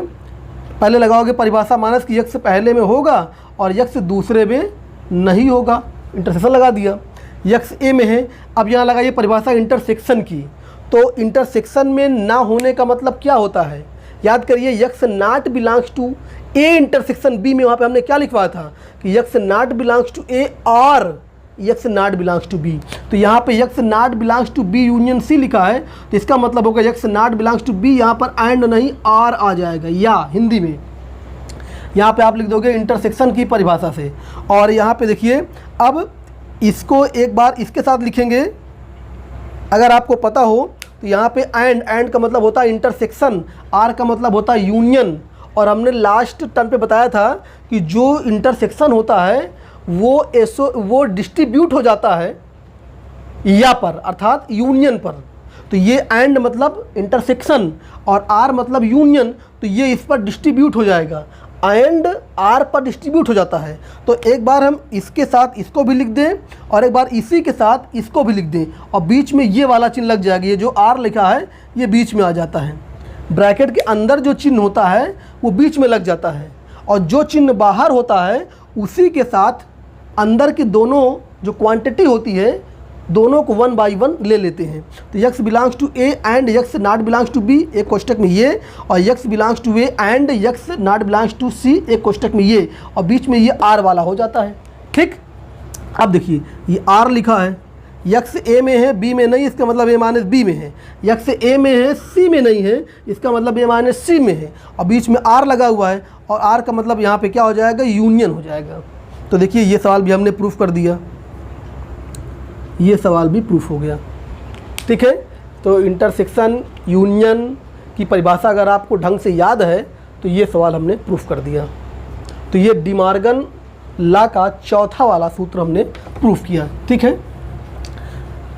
पहले लगाओगे परिभाषा माइनस कि यक्स पहले में होगा और यक्स दूसरे में नहीं होगा, इंटरसेक्शन लगा दिया, यक्स ए में है। अब यहाँ लगाइए परिभाषा इंटरसेक्शन की, तो इंटरसेक्शन में ना होने का मतलब क्या होता है, याद करिए, x not belongs to A intersection B में वहाँ पे हमने क्या लिखवाया था कि x not belongs to A और x not belongs to B, तो यहाँ पे x not belongs to B union C लिखा है, तो इसका मतलब होगा x not belongs to B, यहाँ पर एंड नहीं आर आ जाएगा, या हिंदी में यहाँ पे आप लिख दोगे इंटरसेक्शन की परिभाषा से। और यहाँ पे देखिए अब इसको एक बार इसके साथ लिखेंगे, अगर आपको पता हो तो यहाँ पे एंड का मतलब होता है इंटरसेक्शन, आर का मतलब होता है यूनियन, और हमने लास्ट टर्म पे बताया था कि जो इंटरसेक्शन होता है वो डिस्ट्रीब्यूट हो जाता है या पर, अर्थात यूनियन पर। तो ये एंड मतलब इंटरसेक्शन और आर मतलब यूनियन, तो ये इस पर डिस्ट्रीब्यूट हो जाएगा, एंड आर पर डिस्ट्रीब्यूट हो जाता है। तो एक बार हम इसके साथ इसको भी लिख दें और एक बार इसी के साथ इसको भी लिख दें और बीच में ये वाला चिन्ह लग जाएगा, ये जो आर लिखा है ये बीच में आ जाता है, ब्रैकेट के अंदर जो चिन्ह होता है वो बीच में लग जाता है और जो चिन्ह बाहर होता है उसी के साथ अंदर की दोनों जो क्वांटिटी होती है दोनों को 1 बाई 1 ले लेते हैं। तो x belongs to A and x not belongs to B, एक कोष्टक में ये, और x belongs to A and x not belongs to C, एक कोष्टक में ये, और बीच में ये आर वाला हो जाता है, ठीक। अब देखिए ये आर लिखा है, यक्स ए में है बी में नहीं, इसका मतलब ए माइनस बी में है, यक्स ए में है सी में नहीं है, इसका मतलब ए माइनस सी में है, और बीच में आर लगा हुआ है और आर का मतलब यहाँ पे क्या हो जाएगा, यूनियन हो जाएगा। तो देखिए ये सवाल भी हमने प्रूफ कर दिया, ये सवाल भी प्रूफ हो गया, ठीक है। तो इंटरसेक्शन यूनियन की परिभाषा अगर आपको ढंग से याद है तो ये सवाल हमने प्रूफ कर दिया। तो ये डी मॉर्गन लॉ का चौथा वाला सूत्र हमने प्रूफ किया, ठीक है।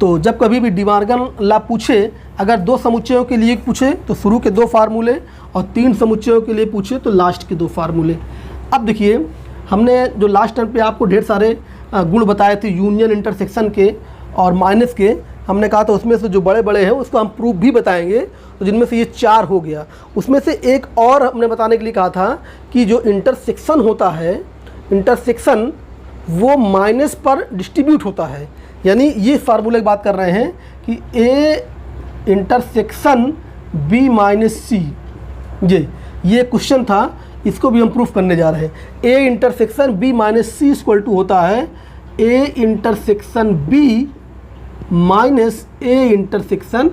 तो जब कभी भी डी मॉर्गन लॉ पूछे, अगर 2 समुच्चयों के लिए पूछे तो शुरू के 2 फार्मूले और 3 समुच्चयों के लिए पूछे तो लास्ट के 2 फार्मूले। अब देखिए हमने जो लास्ट टाइम पे आपको ढेर सारे गुण बताए थे यूनियन इंटरसेक्शन के और माइनस के, हमने कहा था उसमें से जो बड़े बड़े हैं उसको हम प्रूफ भी बताएंगे, तो जिनमें से ये 4 हो गया। उसमें से एक और हमने बताने के लिए कहा था कि जो इंटरसेक्शन होता है, इंटरसेक्शन वो माइनस पर डिस्ट्रीब्यूट होता है। यानी ये फार्मूले की बात कर रहे हैं कि ए इंटरसेक्शन बी माइनस सी, ये क्वेश्चन था, इसको भी हम प्रूफ करने जा रहे हैं। A intersection B minus C equal to होता है A intersection B minus A intersection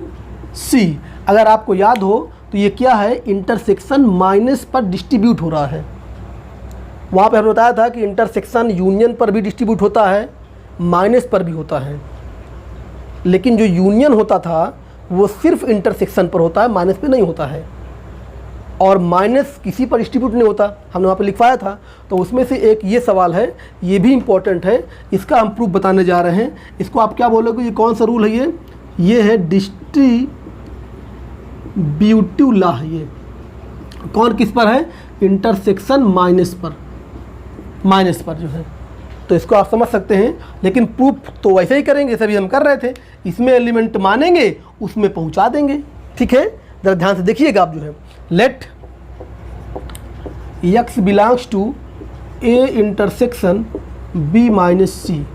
C. अगर आपको याद हो तो ये क्या है, इंटरसेक्शन माइनस पर डिस्ट्रीब्यूट हो रहा है। वहाँ पे हमने बताया था कि इंटरसेक्शन यूनियन पर भी डिस्ट्रीब्यूट होता है, माइनस पर भी होता है, लेकिन जो यूनियन होता था वो सिर्फ इंटरसेक्शन पर होता है, माइनस पे नहीं होता है। और माइनस किसी पर डिस्ट्रीब्यूट नहीं होता, हमने वहाँ पे लिखवाया था। तो उसमें से एक ये सवाल है, ये भी इम्पोर्टेंट है, इसका हम प्रूफ बताने जा रहे हैं। इसको आप क्या बोलोगे, ये कौन सा रूल है, ये है डिस्ट्रीब्यूटिव लॉ है। ये कौन किस पर है, इंटरसेक्शन माइनस पर जो है। तो इसको आप समझ सकते हैं, लेकिन प्रूफ तो वैसे ही करेंगे जैसे भी हम कर रहे थे, इसमें एलिमेंट मानेंगे उसमें पहुंचा देंगे। ठीक है, ज़रा ध्यान से देखिएगा आप जो है, let x belongs to A intersection b minus C.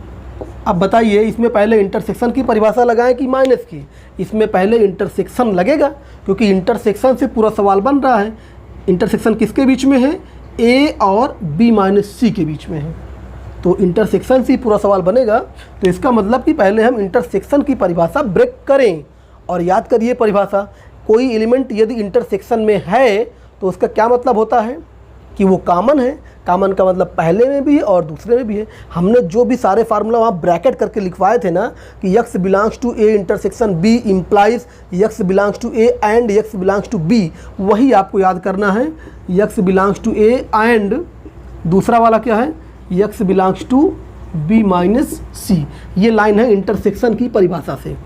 अब बताइए, इसमें पहले इंटरसेक्शन की परिभाषा लगाएं कि माइनस की? इसमें पहले इंटरसेक्शन लगेगा, क्योंकि इंटरसेक्शन से पूरा सवाल बन रहा है। इंटरसेक्शन किसके बीच में है, a और b माइनस सी के बीच में है। तो इंटरसेक्शन से पूरा सवाल बनेगा। तो इसका मतलब कि पहले हम इंटरसेक्शन की परिभाषा ब्रेक करें। और याद करिए परिभाषा, कोई एलिमेंट यदि इंटरसेक्शन में है तो उसका क्या मतलब होता है कि वो कॉमन है। कॉमन का मतलब पहले में भी और दूसरे में भी है। हमने जो भी सारे फार्मूला वहाँ ब्रैकेट करके लिखवाए थे ना कि x belongs to A intersection b implies x belongs to A and x belongs to b, वही आपको याद करना है। x belongs to A and दूसरा वाला क्या है, x belongs to b minus C. ये लाइन है इंटरसेक्शन की परिभाषा से।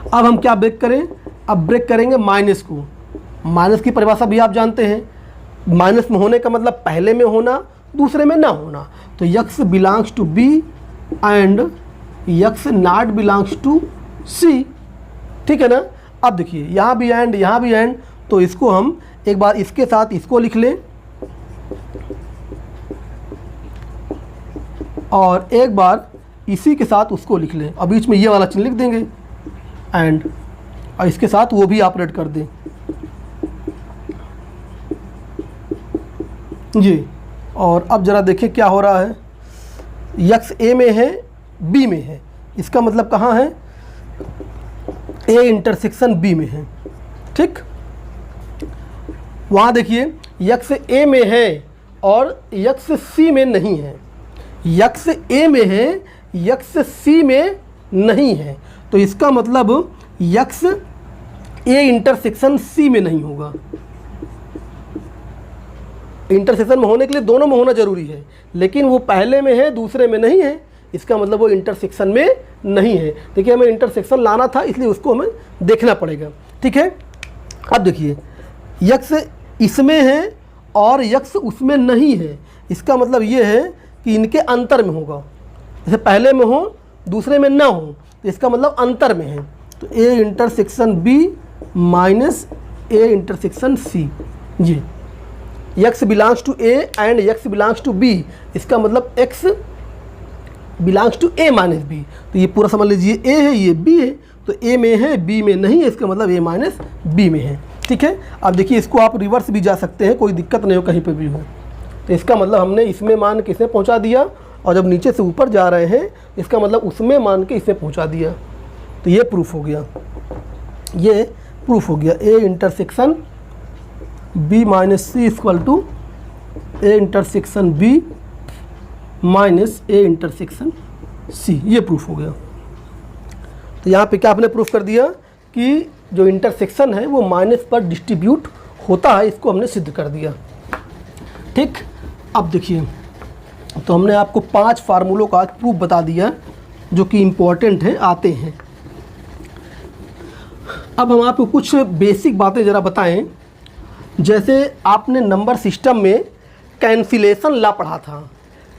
अब हम क्या ब्रेक करें, अब ब्रेक करेंगे माइनस को। माइनस की परिभाषा भी आप जानते हैं, माइनस में होने का मतलब पहले में होना, दूसरे में ना होना। तो x belongs to b and x not belongs to c। ठीक है ना। अब देखिए, यहाँ भी एंड, यहाँ भी एंड, तो इसको हम एक बार इसके साथ इसको लिख लें और एक बार इसी के साथ उसको लिख लें, और बीच में ये वाला चिन्ह लिख देंगे एंड, और इसके साथ वो भी ऑपरेट कर दें जी। और अब ज़रा देखिए क्या हो रहा है, x a में है b में है, इसका मतलब कहाँ है, a इंटरसेक्शन b में है। ठीक, वहाँ देखिए x a में है और x c में नहीं है। x a में है, x c में नहीं है, तो इसका मतलब x a इंटरसेक्शन c में नहीं होगा। इंटरसेक्शन में होने के लिए दोनों में होना जरूरी है, लेकिन वो पहले में है दूसरे में नहीं है, इसका मतलब वो इंटरसेक्शन में नहीं है। देखिए, हमें इंटरसेक्शन लाना था, इसलिए उसको हमें देखना पड़ेगा। ठीक है, अब देखिए x इसमें है और x उसमें नहीं है, इसका मतलब ये है कि इनके अंतर में होगा। जैसे पहले में हो दूसरे में ना हो, तो इसका मतलब अंतर में है। तो a intersection b minus a intersection c जी। x belongs to a and x belongs to b, इसका मतलब x belongs to a minus b। तो ये पूरा समझ लीजिए a है, ये b है, तो a में है b में नहीं है, इसका मतलब a माइनस b में है। ठीक है, अब देखिए इसको आप रिवर्स भी जा सकते हैं, कोई दिक्कत नहीं हो कहीं पे भी हो। तो इसका मतलब हमने इसमें मान के इसे पहुँचा दिया, और जब नीचे से ऊपर जा रहे हैं इसका मतलब उसमें मान के इसे पहुँचा दिया। तो ये प्रूफ हो गया, ये प्रूफ हो गया। a intersection b minus C equal to a intersection b minus a intersection c, ये प्रूफ हो गया। तो यहाँ पे क्या आपने प्रूफ कर दिया कि जो इंटरसेक्शन है वो माइनस पर डिस्ट्रीब्यूट होता है, इसको हमने सिद्ध कर दिया। ठीक, अब देखिए, तो हमने आपको 5 फार्मूलों का प्रूफ बता दिया जो कि इम्पोर्टेंट है, आते हैं। अब हम आपको कुछ बेसिक बातें ज़रा बताएं। जैसे आपने नंबर सिस्टम में कैंसिलेशन लॉ पढ़ा था।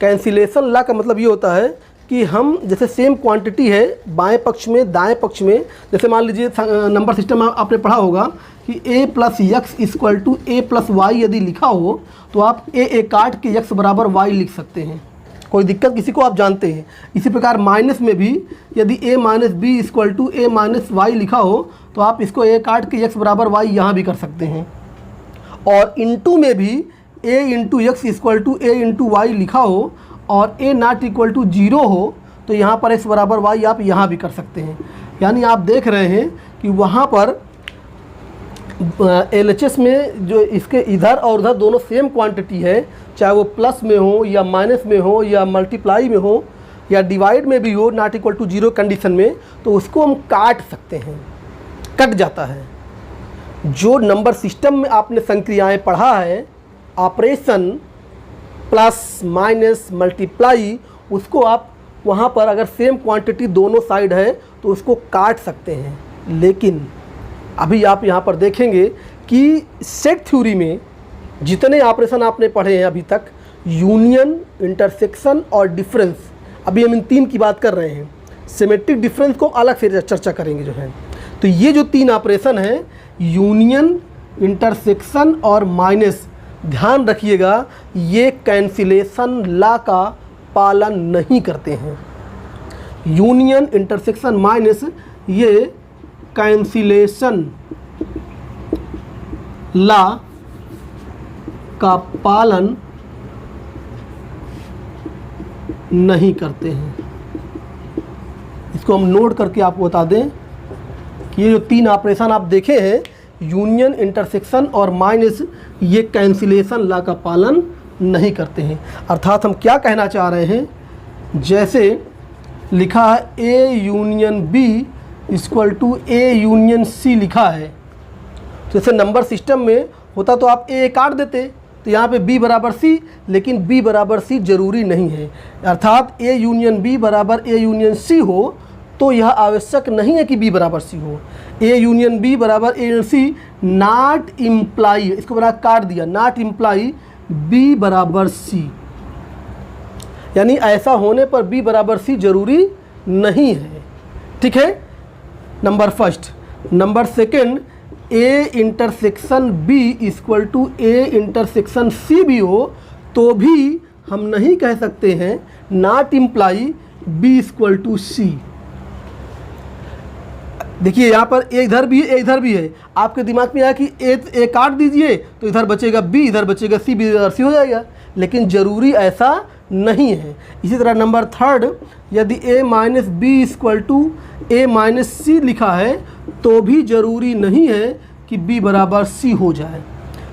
कैंसिलेशन लॉ का मतलब ये होता है कि हम जैसे सेम क्वांटिटी है बाएं पक्ष में दाएं पक्ष में, जैसे मान लीजिए नंबर सिस्टम में आपने पढ़ा होगा कि a plus x equal to a plus Y यदि लिखा हो तो आप a काट के x बराबर y लिख सकते हैं। कोई दिक्कत किसी को आप जानते हैं। इसी प्रकार माइनस में भी यदि a minus B equal to a minus Y लिखा हो तो आप इसको a काट के x बराबर y यहाँ भी कर सकते हैं। और इंटू में भी a into X equal to a into Y लिखा हो और a नॉट इक्वल टू 0 हो तो यहाँ पर x बराबर y आप यहाँ भी कर सकते हैं। यानी आप देख रहे हैं कि वहाँ पर LHS में जो इसके इधर और उधर दोनों सेम क्वांटिटी है, चाहे वो प्लस में हो या माइनस में हो या मल्टीप्लाई में हो या डिवाइड में भी हो नॉट इक्वल टू 0 कंडीशन में, तो उसको हम काट सकते हैं, कट जाता है। जो नंबर सिस्टम में आपने संक्रियाएं पढ़ा है, ऑपरेशन प्लस माइनस मल्टीप्लाई, उसको आप वहाँ पर अगर सेम क्वांटिटी दोनों साइड है तो उसको काट सकते हैं। लेकिन अभी आप यहाँ पर देखेंगे कि सेट थ्योरी में जितने ऑपरेशन आपने पढ़े हैं अभी तक, यूनियन, इंटरसेक्शन और डिफरेंस, अभी हम इन तीन की बात कर रहे हैं। सिमेट्रिक डिफरेंस को अलग से चर्चा करेंगे जो है। तो ये जो तीन ऑपरेशन हैं, यूनियन, इंटरसेक्शन और माइनस, ध्यान रखिएगा ये कैंसिलेशन लॉ का पालन नहीं करते हैं। यूनियन, इंटरसेक्शन, माइनस ये कैंसिलेशन लॉ का पालन नहीं करते हैं। इसको हम नोट करके आपको बता दें कि ये जो तीन ऑपरेशन आप देखे हैं, यूनियन, इंटरसेक्शन और माइनस, ये कैंसिलेशन लॉ का पालन नहीं करते हैं। अर्थात हम क्या कहना चाह रहे हैं, जैसे लिखा है A union B equal to A union C लिखा है, तो जैसे नंबर सिस्टम में होता तो आप ए काट देते, तो यहाँ पे b बराबर c, लेकिन b बराबर c जरूरी नहीं है। अर्थात a यूनियन b बराबर a यूनियन c हो तो यह आवश्यक नहीं है कि b बराबर c हो। a यूनियन b बराबर a union c not imply, इसको बना काट दिया, नॉट इम्प्लाई b बराबर c, यानी ऐसा होने पर b बराबर c जरूरी नहीं है। ठीक है, number first. Number second, A intersection B equal to A intersection C भी हो तो भी हम नहीं कह सकते हैं not imply B equal to C. देखिए यहाँ पर ए इधर भी है, ए इधर भी है। आपके दिमाग में आया कि ए काट दीजिए तो इधर बचेगा बी, इधर बचेगा सी, बी इधर सी हो जाएगा, लेकिन ज़रूरी ऐसा नहीं है। इसी तरह नंबर थर्ड, यदि a minus B equal to A minus C लिखा है तो भी ज़रूरी नहीं है कि b बराबर c हो जाए।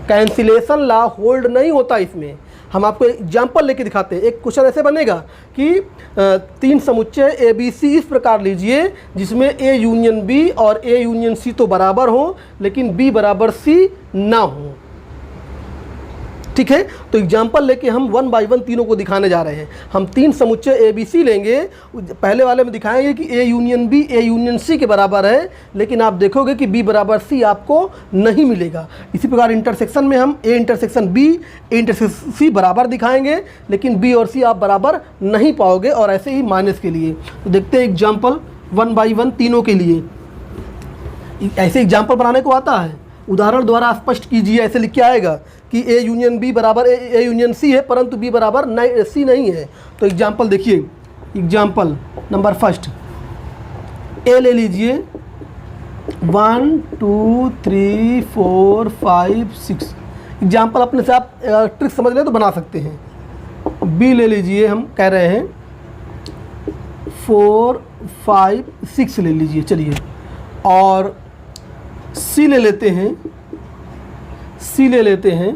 कैंसिलेशन लॉ होल्ड नहीं होता इसमें। हम आपको एग्जाम्पल लेके दिखाते हैं। एक क्वेश्चन ऐसे बनेगा कि तीन समुच्चय ए बी सी इस प्रकार लीजिए जिसमें a यूनियन b और a यूनियन c तो बराबर हो लेकिन b बराबर c ना हो। ठीक है, तो एग्जाम्पल लेके हम वन बाय वन तीनों को दिखाने जा रहे हैं। हम तीन समुच्चय ए बी सी लेंगे, पहले वाले में दिखाएंगे कि A union B A union C के बराबर है, लेकिन आप देखोगे कि बी बराबर सी आपको नहीं मिलेगा। इसी प्रकार इंटरसेक्शन में हम A intersection B A intersection C बराबर दिखाएंगे, लेकिन बी और सी आप बराबर नहीं पाओगे। और ऐसे ही माइनस के लिए तो देखते हैं एग्जाम्पल वन बाई वन तीनों के लिए। ऐसे एग्जाम्पल बनाने को आता है, उदाहरण द्वारा स्पष्ट कीजिए। ऐसे लिख के आएगा कि ए यूनियन बी बराबर ए यूनियन सी है परंतु बी बराबर सी नहीं है। तो एग्जाम्पल देखिए, एग्जाम्पल नंबर फर्स्ट, ए ले लीजिए 1 2 3 4 5 6। एग्जाम्पल अपने से आप ट्रिक समझ लें तो बना सकते हैं। बी ले लीजिए, हम कह रहे हैं 4 5 6 ले लीजिए, चलिए। और सी ले लेते हैं, सी ले लेते हैं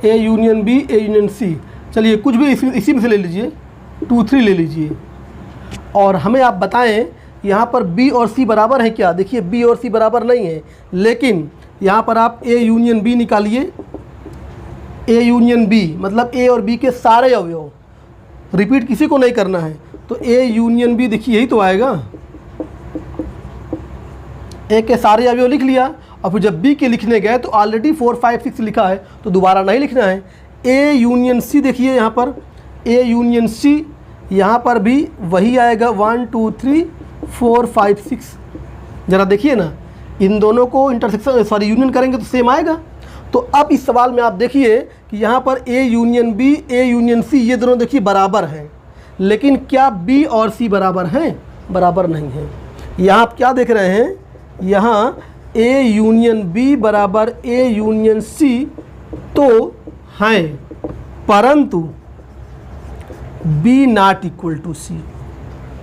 A union B A union C, चलिए कुछ भी इसी में से ले लीजिए, 2 3 ले लीजिए। और हमें आप बताएं यहाँ पर बी और सी बराबर हैं क्या। देखिए बी और सी बराबर नहीं है, लेकिन यहाँ पर आप ए यूनियन बी निकालिए। ए यूनियन बी मतलब ए और बी के सारे अवयव, रिपीट किसी को नहीं करना है। तो ए यूनियन बी देखिए यही तो आएगा, ए के सारे अवयव लिख लिया। और फिर जब बी के लिखने गए तो ऑलरेडी 4 5 6 लिखा है तो दोबारा नहीं लिखना है। ए यूनियन सी देखिए यहाँ पर, ए यूनियन सी यहाँ पर भी वही आएगा 1 2 3 4 5 6। ज़रा देखिए ना, इन दोनों को इंटरसेक्शन यूनियन करेंगे तो सेम आएगा। तो अब इस सवाल में आप देखिए कि यहाँ पर A union B, A union C ये दोनों देखिए बराबर हैं, लेकिन क्या B और C बराबर हैं? बराबर नहीं हैं। यहाँ आप क्या देख रहे हैं, यहाँ A यूनियन B बराबर A यूनियन C तो हैं, परंतु B not equal to C।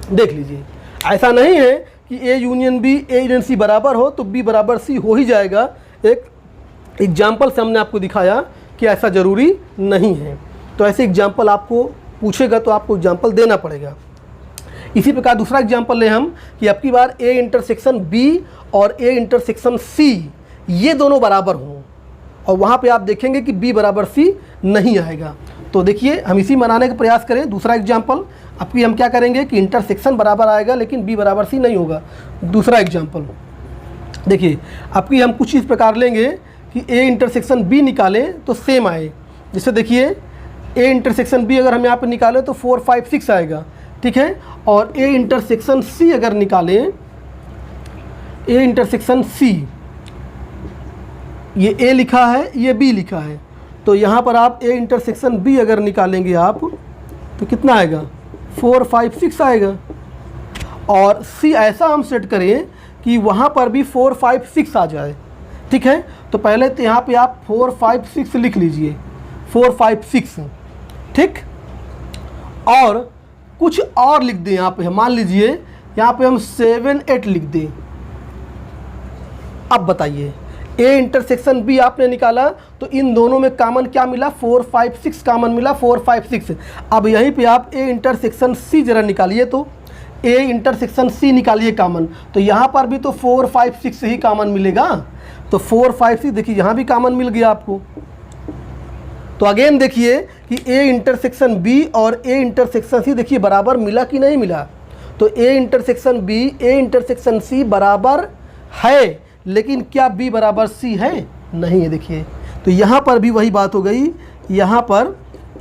देख लीजिए, ऐसा नहीं है कि A union B, A union C बराबर हो तो B बराबर C हो ही जाएगा। एक एग्जाम्पल से हमने आपको दिखाया कि ऐसा ज़रूरी नहीं है। तो ऐसे एग्जाम्पल आपको पूछेगा तो आपको एग्जाम्पल देना पड़ेगा। इसी प्रकार दूसरा एग्जाम्पल लें हम कि अब की बार A इंटरसेक्शन B और A इंटरसेक्शन C ये दोनों बराबर हों, और वहाँ पे आप देखेंगे कि B बराबर C नहीं आएगा। तो देखिए, हम इसी बनाने का प्रयास करें। दूसरा एग्जाम्पल आपकी हम क्या करेंगे कि इंटरसेक्शन बराबर आएगा लेकिन B बराबर C नहीं होगा। दूसरा एग्जाम्पल देखिए, आपकी हम कुछ इस प्रकार लेंगे कि A इंटरसेक्शन B निकालें तो सेम आए। जैसे देखिए, A इंटरसेक्शन B अगर हम यहाँ पर निकालें तो 4, 5, 6 आएगा, ठीक है। और A इंटरसेक्शन C अगर निकालें, A इंटरसेक्शन C, ये A लिखा है, ये B लिखा है, तो यहाँ पर आप A इंटरसेक्शन B अगर निकालेंगे आप तो कितना आएगा? 4, 5, 6 आएगा। और C ऐसा हम सेट करें कि वहाँ पर भी 4, 5, 6 आ जाए, ठीक है। तो पहले तो यहाँ पे आप 4, 5, 6 लिख लीजिए, 4, 5, 6, ठीक। और कुछ और लिख दें यहाँ पे, मान लीजिए यहाँ पे हम 7, 8 लिख दें। अब बताइए, A इंटरसेक्शन B आपने निकाला तो इन दोनों में कॉमन क्या मिला? 4, 5, 6 कॉमन मिला, 4, 5, 6। अब यहीं पे आप A इंटरसेक्शन C जरा निकालिए, तो A इंटरसेक्शन C निकालिए कॉमन, तो यहाँ पर भी तो 4, 5, 6 ही कॉमन मिलेगा। तो 4, 5, 6 देखिए यहाँ भी कॉमन मिल गया आपको। तो अगेन देखिए कि A इंटरसेक्शन B और A इंटरसेक्शन C देखिए बराबर मिला कि नहीं मिला। तो A intersection B, A intersection C बराबर है, लेकिन क्या B बराबर C है? नहीं है। देखिए, तो यहाँ पर भी वही बात हो गई, यहाँ पर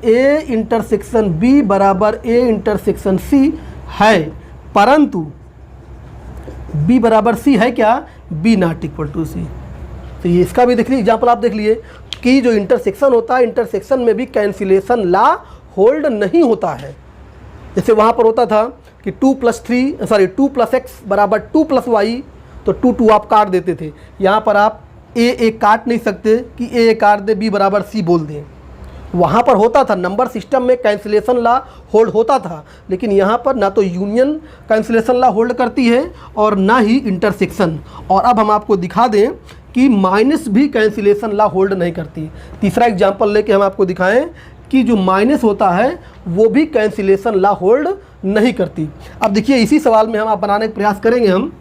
A इंटरसेक्शन B बराबर A इंटरसेक्शन C है, परंतु B बराबर C है क्या? B not equal to C। तो ये इसका भी देख लीजिए, एग्जाम्पल आप देख लिए कि जो इंटरसेक्शन होता है, इंटरसेक्शन में भी कैंसिलेशन लॉ होल्ड नहीं होता है। जैसे वहाँ पर होता था कि 2 + x बराबर 2 + y, तो 2 आप काट देते थे। यहाँ पर आप a काट नहीं सकते कि a काट दे B बराबर C बोल दें। वहाँ पर होता था, नंबर सिस्टम में कैंसिलेशन लॉ होल्ड होता था, लेकिन यहाँ पर ना तो यूनियन कैंसिलेशन लॉ होल्ड करती है और ना ही इंटरसेक्शन। और अब हम आपको दिखा दें कि माइनस भी कैंसिलेशन लॉ होल्ड नहीं करती। तीसरा एग्जाम्पल लेके हम आपको दिखाएं कि जो माइनस होता है वो भी कैंसिलेशन लॉ होल्ड नहीं करती। अब देखिए, इसी सवाल में हम आप बनाने का प्रयास करेंगे हम।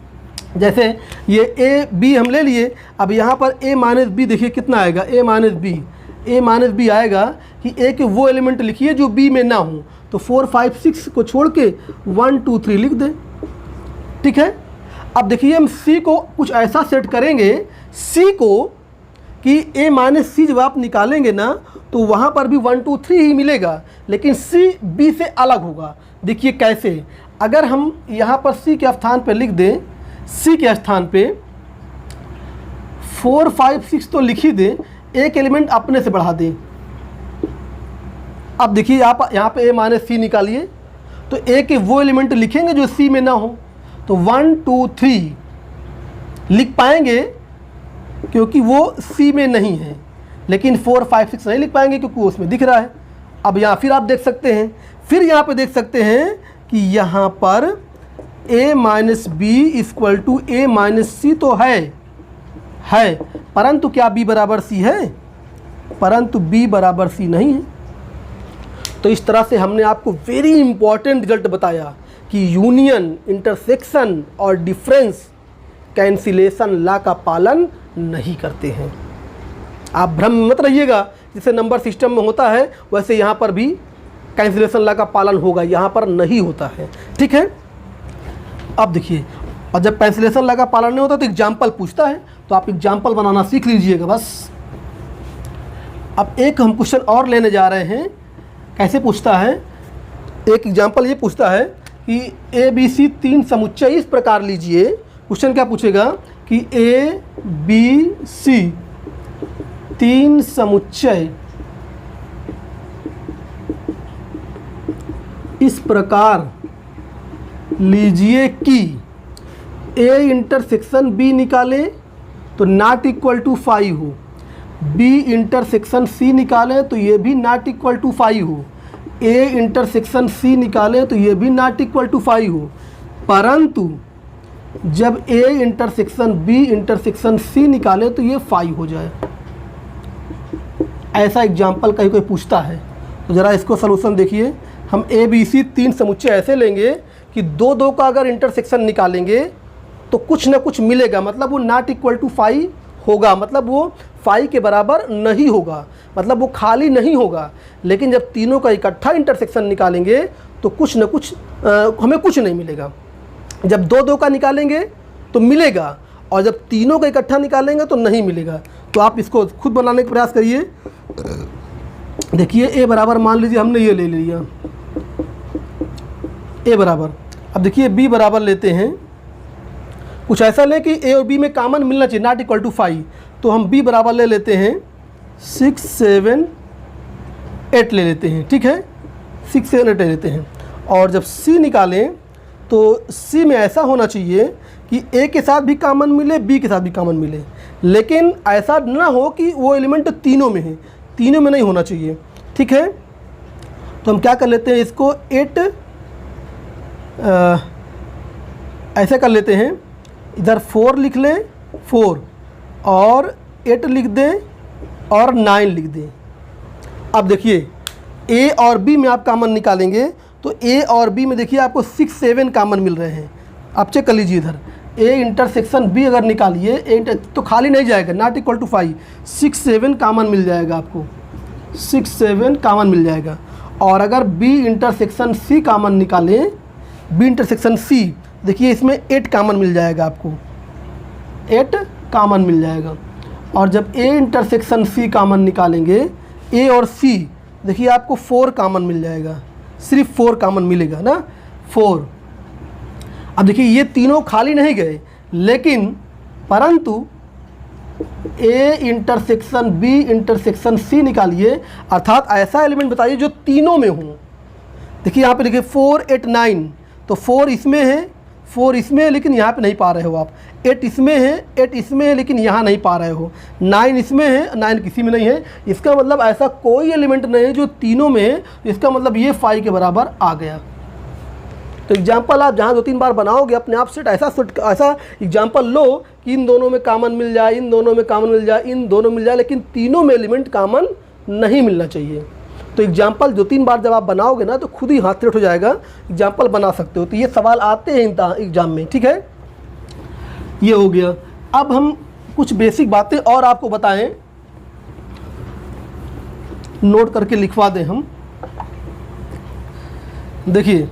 जैसे ये A B हम ले लिए, अब यहाँ पर A माइनस B देखिए कितना आएगा? A माइनस B आएगा कि A के वो एलिमेंट लिखिए जो B में ना हो। तो 4, 5, 6 को छोड़ के 1, 2, 3 लिख दें, ठीक है। अब देखिए, हम C को कुछ ऐसा सेट करेंगे, C को कि A माइनस C जब आप निकालेंगे ना तो वहाँ पर भी 1, 2, 3 ही मिलेगा, लेकिन C B से अलग होगा। देखिए कैसे, अगर हम यहाँ पर C के स्थान पर लिख दें, C के स्थान पे 4, 5, 6 तो लिख ही दें, एक एलिमेंट अपने से बढ़ा दें। अब देखिए, आप यहाँ पे A माइनस C निकालिए, तो A के वो एलिमेंट लिखेंगे जो C में ना हो। तो 1, 2, 3 लिख पाएंगे क्योंकि वो C में नहीं है, लेकिन 4, 5, 6 नहीं लिख पाएंगे क्योंकि वो उसमें दिख रहा है। अब यहाँ फिर आप देख सकते हैं, फिर यहाँ पे देख सकते हैं कि यहाँ पर A minus B equal to A minus C तो है, परंतु क्या B बराबर C है? परंतु B बराबर C नहीं है। तो इस तरह से हमने आपको वेरी इंपॉर्टेंट रिजल्ट बताया कि यूनियन, इंटरसेक्शन और डिफरेंस कैंसिलेशन लॉ का पालन नहीं करते हैं। आप भ्रम में मत रहिएगा, जैसे नंबर सिस्टम में होता है वैसे यहाँ पर भी कैंसिलेशन लॉ का पालन होगा, यहाँ पर नहीं होता है, ठीक है। अब देखिए, और जब कैंसिलेशन लॉ का पालन नहीं होता तो एग्जाम्पल पूछता है, तो आप एग्जाम्पल बनाना सीख लीजिएगा बस। अब एक हम क्वेश्चन और लेने जा रहे हैं। कैसे पूछता है? एक एग्जाम्पल ये पूछता है कि ABC 3 समुच्चय इस प्रकार लीजिए। क्वेश्चन क्या पूछेगा कि ABC 3 समुच्चय इस प्रकार लीजिए कि ए इंटरसेक्शन बी निकालें तो नॉट इक्वल टू 5 हो, बी इंटरसेक्शन सी निकालें तो ये भी नॉट इक्वल टू 5 हो, ए इंटरसेक्शन सी निकालें तो ये भी नॉट इक्वल टू 5 हो, परंतु जब A intersection B intersection C निकाले तो ये 5 हो जाए। ऐसा एग्जाम्पल कहीं कोई पूछता है तो ज़रा इसको सलूशन देखिए। हम ए बी सी 3 समुच्चय ऐसे लेंगे कि 2 का अगर इंटरसेक्शन निकालेंगे तो कुछ ना कुछ मिलेगा, मतलब वो नॉट इक्वल टू 5 होगा, मतलब वो 5 के बराबर नहीं होगा, मतलब वो खाली नहीं होगा। लेकिन जब तीनों का इकट्ठा इंटरसेक्शन निकालेंगे तो कुछ न कुछ हमें कुछ नहीं मिलेगा। जब 2 का निकालेंगे तो मिलेगा, और जब तीनों का इकट्ठा निकालेंगे तो नहीं मिलेगा। तो आप इसको खुद बनाने का प्रयास करिए। देखिए ए बराबर, मान लीजिए हमने ये ले लिया ए बराबर। अब देखिए बी बराबर लेते हैं, कुछ ऐसा लें कि ए और बी में कॉमन मिलना चाहिए, नॉट इक्वल टू 5। तो हम बी बराबर ले लेते हैं 6 7 8 ले लेते हैं, ठीक है, 6 7 8 ले लेते हैं। और जब सी निकालें तो सी में ऐसा होना चाहिए कि ए के साथ भी कॉमन मिले, बी के साथ भी कॉमन मिले, लेकिन ऐसा ना हो कि वो एलिमेंट तीनों में है, तीनों में नहीं होना चाहिए, ठीक है। तो हम क्या कर लेते हैं, इसको 8 ऐसे कर लेते हैं, इधर 4 लिख लें 4 और 8 लिख दें और 9 लिख दें। अब देखिए ए और बी में आप कॉमन निकालेंगे तो ए और बी में देखिए आपको 6 7 कॉमन मिल रहे हैं। आप चेक कर लीजिए, इधर ए इंटरसेक्शन बी अगर निकालिए तो खाली नहीं जाएगा, नॉट इक्वल टू 5, 6 7 कॉमन मिल जाएगा आपको, 6 7 कॉमन मिल जाएगा। और अगर बी इंटरसेक्शन सी कॉमन निकालें, बी इंटरसेक्शन सी, देखिए इसमें 8 कॉमन मिल जाएगा आपको, 8 कॉमन मिल जाएगा। और जब ए इंटरसेक्शन सी कॉमन निकालेंगे, ए और सी, देखिए आपको 4 कॉमन मिल जाएगा, सिर्फ 4 कॉमन मिलेगा ना, 4। अब देखिए ये तीनों खाली नहीं गए, लेकिन परंतु A intersection B intersection C निकालिए, अर्थात ऐसा एलिमेंट बताइए जो तीनों में हो। देखिए यहाँ पे देखिए 4 8 9, तो 4 इसमें है, 4 इसमें है, लेकिन यहाँ पे नहीं पा रहे हो आप। 8 इसमें है, 8 इसमें है, लेकिन यहाँ नहीं पा रहे हो। 9 इसमें है, 9 किसी में नहीं है। इसका मतलब ऐसा कोई एलिमेंट नहीं है जो तीनों में है, तो इसका मतलब ये 5 के बराबर आ गया। तो एग्जाम्पल आप जहाँ 2-3 बार बनाओगे अपने आप सेट ऐसा एग्जाम्पल लो कि इन दोनों में कॉमन मिल जाए, इन दोनों में कॉमन मिल जाए, इन दोनों मिल जाए, लेकिन तीनों में एलिमेंट कॉमन नहीं मिलना चाहिए। तो एग्जाम्पल 2-3 बार जब आप बनाओगे ना तो खुद ही हाथ सेट हो जाएगा, एग्जाम्पल बना सकते हो। तो ये सवाल आते हैं एग्जाम में, ठीक है। ये हो गया। अब हम कुछ बेसिक बातें और आपको बताएं, नोट करके लिखवा दें हम। देखिए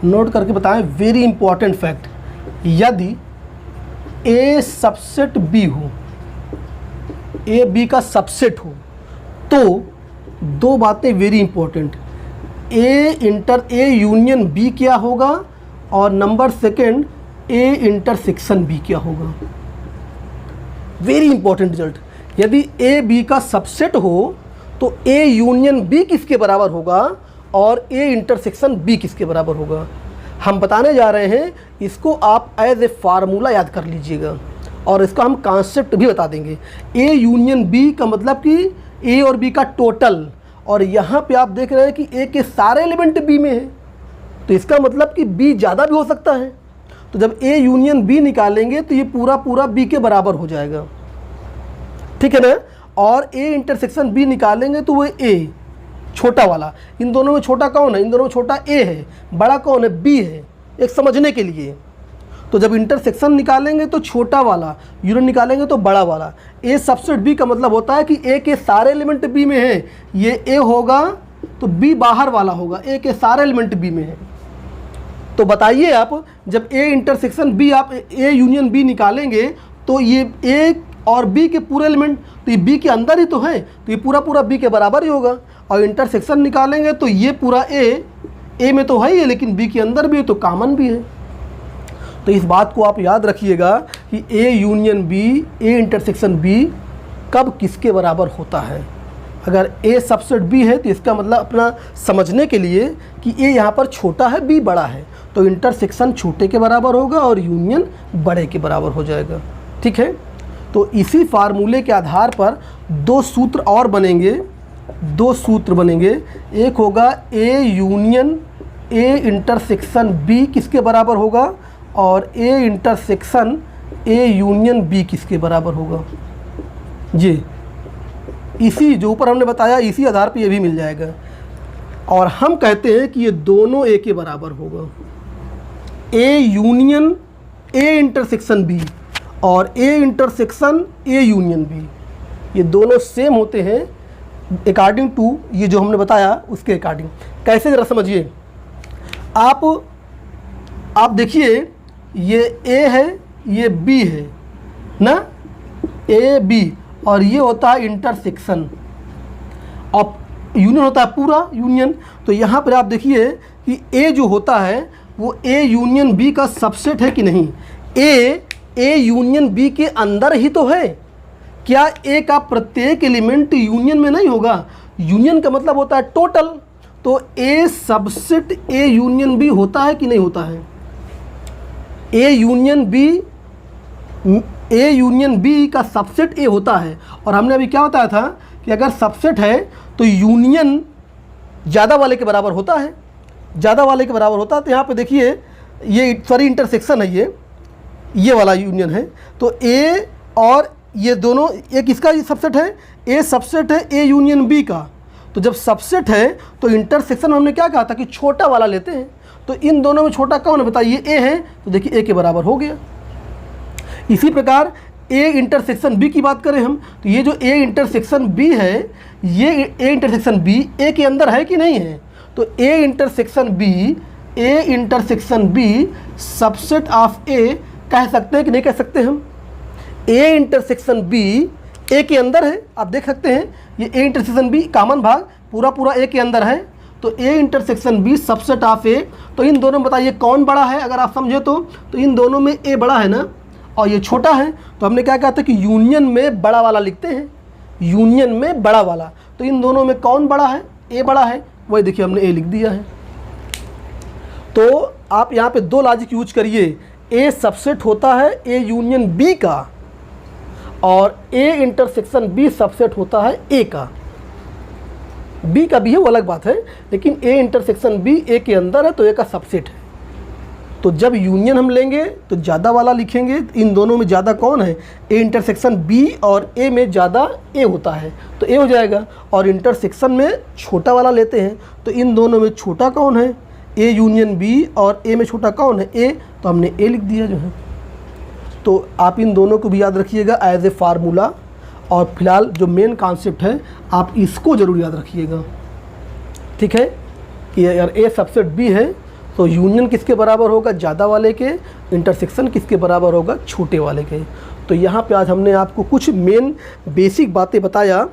नोट करके बताएं, वेरी इंपॉर्टेंट फैक्ट, यदि ए सबसेट बी हो, ए बी का सबसेट हो, तो 2 बातें very important, A union B क्या होगा, और नंबर 2 ए इंटरसेक्शन बी क्या होगा। वेरी इंपॉर्टेंट रिजल्ट, यदि ए बी का सबसेट हो तो ए यूनियन बी किसके बराबर होगा और ए इंटरसेक्शन बी किसके बराबर होगा। हम बताने जा रहे हैं, इसको आप एज ए फार्मूला याद कर लीजिएगा, और इसका हम कॉन्सेप्ट भी बता देंगे। ए यूनियन बी का मतलब कि ए और बी का टोटल, और यहाँ पे आप देख रहे हैं कि ए के सारे एलिमेंट बी में है, तो इसका मतलब कि बी ज़्यादा भी हो सकता है। तो जब ए यूनियन बी निकालेंगे तो ये पूरा बी के बराबर हो जाएगा, ठीक है ना। और ए इंटरसेक्शन बी निकालेंगे तो वो ए छोटा वाला, इन दोनों में छोटा कौन है, इन दोनों में छोटा ए है, बड़ा कौन है, बी है, एक समझने के लिए। तो जब इंटरसेक्शन निकालेंगे तो छोटा वाला, यूनियन निकालेंगे तो बड़ा वाला। ए सबसेट बी का मतलब होता है कि ए के सारे एलिमेंट बी में है, ये ए होगा तो बी बाहर वाला होगा, ए के सारे एलिमेंट बी में है। तो बताइए आप, जब ए इंटरसेक्शन बी आप ए यूनियन बी निकालेंगे तो ये ए और बी के पूरे एलिमेंट, तो ये बी के अंदर ही तो है, तो ये पूरा बी के बराबर ही होगा। और इंटरसेक्शन निकालेंगे तो ये पूरा ए में तो है ही है, लेकिन बी के अंदर भी है, तो कॉमन भी है। तो इस बात को आप याद रखिएगा कि A union B, A intersection B कब किसके बराबर होता है। अगर A सबसेट B है तो इसका मतलब अपना समझने के लिए कि A यहाँ पर छोटा है, B बड़ा है, तो इंटरसेक्शन छोटे के बराबर होगा और यूनियन बड़े के बराबर हो जाएगा। ठीक है, तो इसी फार्मूले के आधार पर दो सूत्र और बनेंगे, दो सूत्र बनेंगे। एक होगा A union A intersection B किसके बराबर होगा, और A intersection A union B किसके बराबर होगा। ये इसी जो ऊपर हमने बताया इसी आधार पे ये भी मिल जाएगा। और हम कहते हैं कि ये दोनों A के बराबर होगा। A union A intersection B और A intersection A union B, ये दोनों सेम होते हैं अकॉर्डिंग टू ये जो हमने बताया उसके अकॉर्डिंग। कैसे ज़रा समझिए, आप देखिए ये A है, ये B है ना, A B, और ये होता है इंटरसेक्शन, और यूनियन होता है पूरा यूनियन। तो यहाँ पर आप देखिए कि A जो होता है वो A यूनियन B का सबसेट है कि नहीं। A यूनियन B के अंदर ही तो है, क्या A का प्रत्येक एलिमेंट यूनियन में नहीं होगा। यूनियन का मतलब होता है टोटल, तो A subset A union B होता है कि नहीं होता है। A यूनियन B का सबसेट A होता है। और हमने अभी क्या बताया था कि अगर सबसेट है तो यूनियन ज़्यादा वाले के बराबर होता है, ज़्यादा वाले के बराबर होता है। तो यहाँ पे देखिए ये सॉरी इंटरसेक्शन है, ये वाला यूनियन है। तो A और ये दोनों एक इसका सबसेट है, A सबसेट है A यूनियन B का। तो जब सबसेट है तो इंटरसेक्शन हमने क्या कहा था कि छोटा वाला लेते हैं। तो इन दोनों में छोटा कौन है बताइए, A है, तो देखिए A के बराबर हो गया। इसी प्रकार A इंटरसेक्शन B की बात करें हम, तो ये जो A इंटरसेक्शन B है, ये A इंटरसेक्शन B A के अंदर है कि नहीं है। तो A intersection B subset of A कह सकते हैं कि नहीं कह सकते हम। A इंटरसेक्शन B A के अंदर है, आप देख सकते हैं ये A इंटरसेक्शन B कॉमन भाग पूरा A के अंदर है। तो A intersection B subset of A, तो इन दोनों में बताइए कौन बड़ा है। अगर आप समझे तो इन दोनों में A बड़ा है ना, और ये छोटा है। तो हमने क्या कहा था कि यूनियन में बड़ा वाला लिखते हैं, यूनियन में बड़ा वाला। तो इन दोनों में कौन बड़ा है, A बड़ा है, वही देखिए हमने A लिख दिया है। तो आप यहाँ पे दो लॉजिक यूज करिए, A सबसेट होता है A यूनियन B का, और A इंटरसेक्शन B सबसेट होता है A का। B का भी है वो अलग बात है, लेकिन A इंटरसेक्शन B A के अंदर है तो A का सबसेट है। तो जब यूनियन हम लेंगे तो ज़्यादा वाला लिखेंगे। इन दोनों में ज़्यादा कौन है, A इंटरसेक्शन B, और A में ज़्यादा A होता है तो A हो जाएगा। और इंटरसेक्शन में छोटा वाला लेते हैं, तो इन दोनों में छोटा कौन है, A यूनियन B, और A में छोटा कौन है A, तो हमने A लिख दिया जो है। तो आप इन दोनों को भी याद रखिएगा एज ए फार्मूला। और फिलहाल जो मेन कॉन्सेप्ट है आप इसको ज़रूर याद रखिएगा, ठीक है, कि अगर A सबसेट B है तो यूनियन किसके बराबर होगा, ज़्यादा वाले के, इंटरसेक्शन किसके बराबर होगा, छोटे वाले के। तो यहाँ पे आज हमने आपको कुछ मेन बेसिक बातें बताया,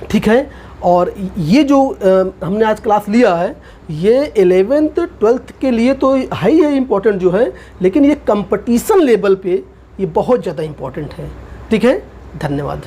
ठीक है। और ये जो हमने आज क्लास लिया है ये 11th 12th के लिए तो है ही है इम्पोर्टेंट जो है, लेकिन ये कंपटीशन लेवल पे ये बहुत ज़्यादा इम्पोर्टेंट है, ठीक है। धन्यवाद।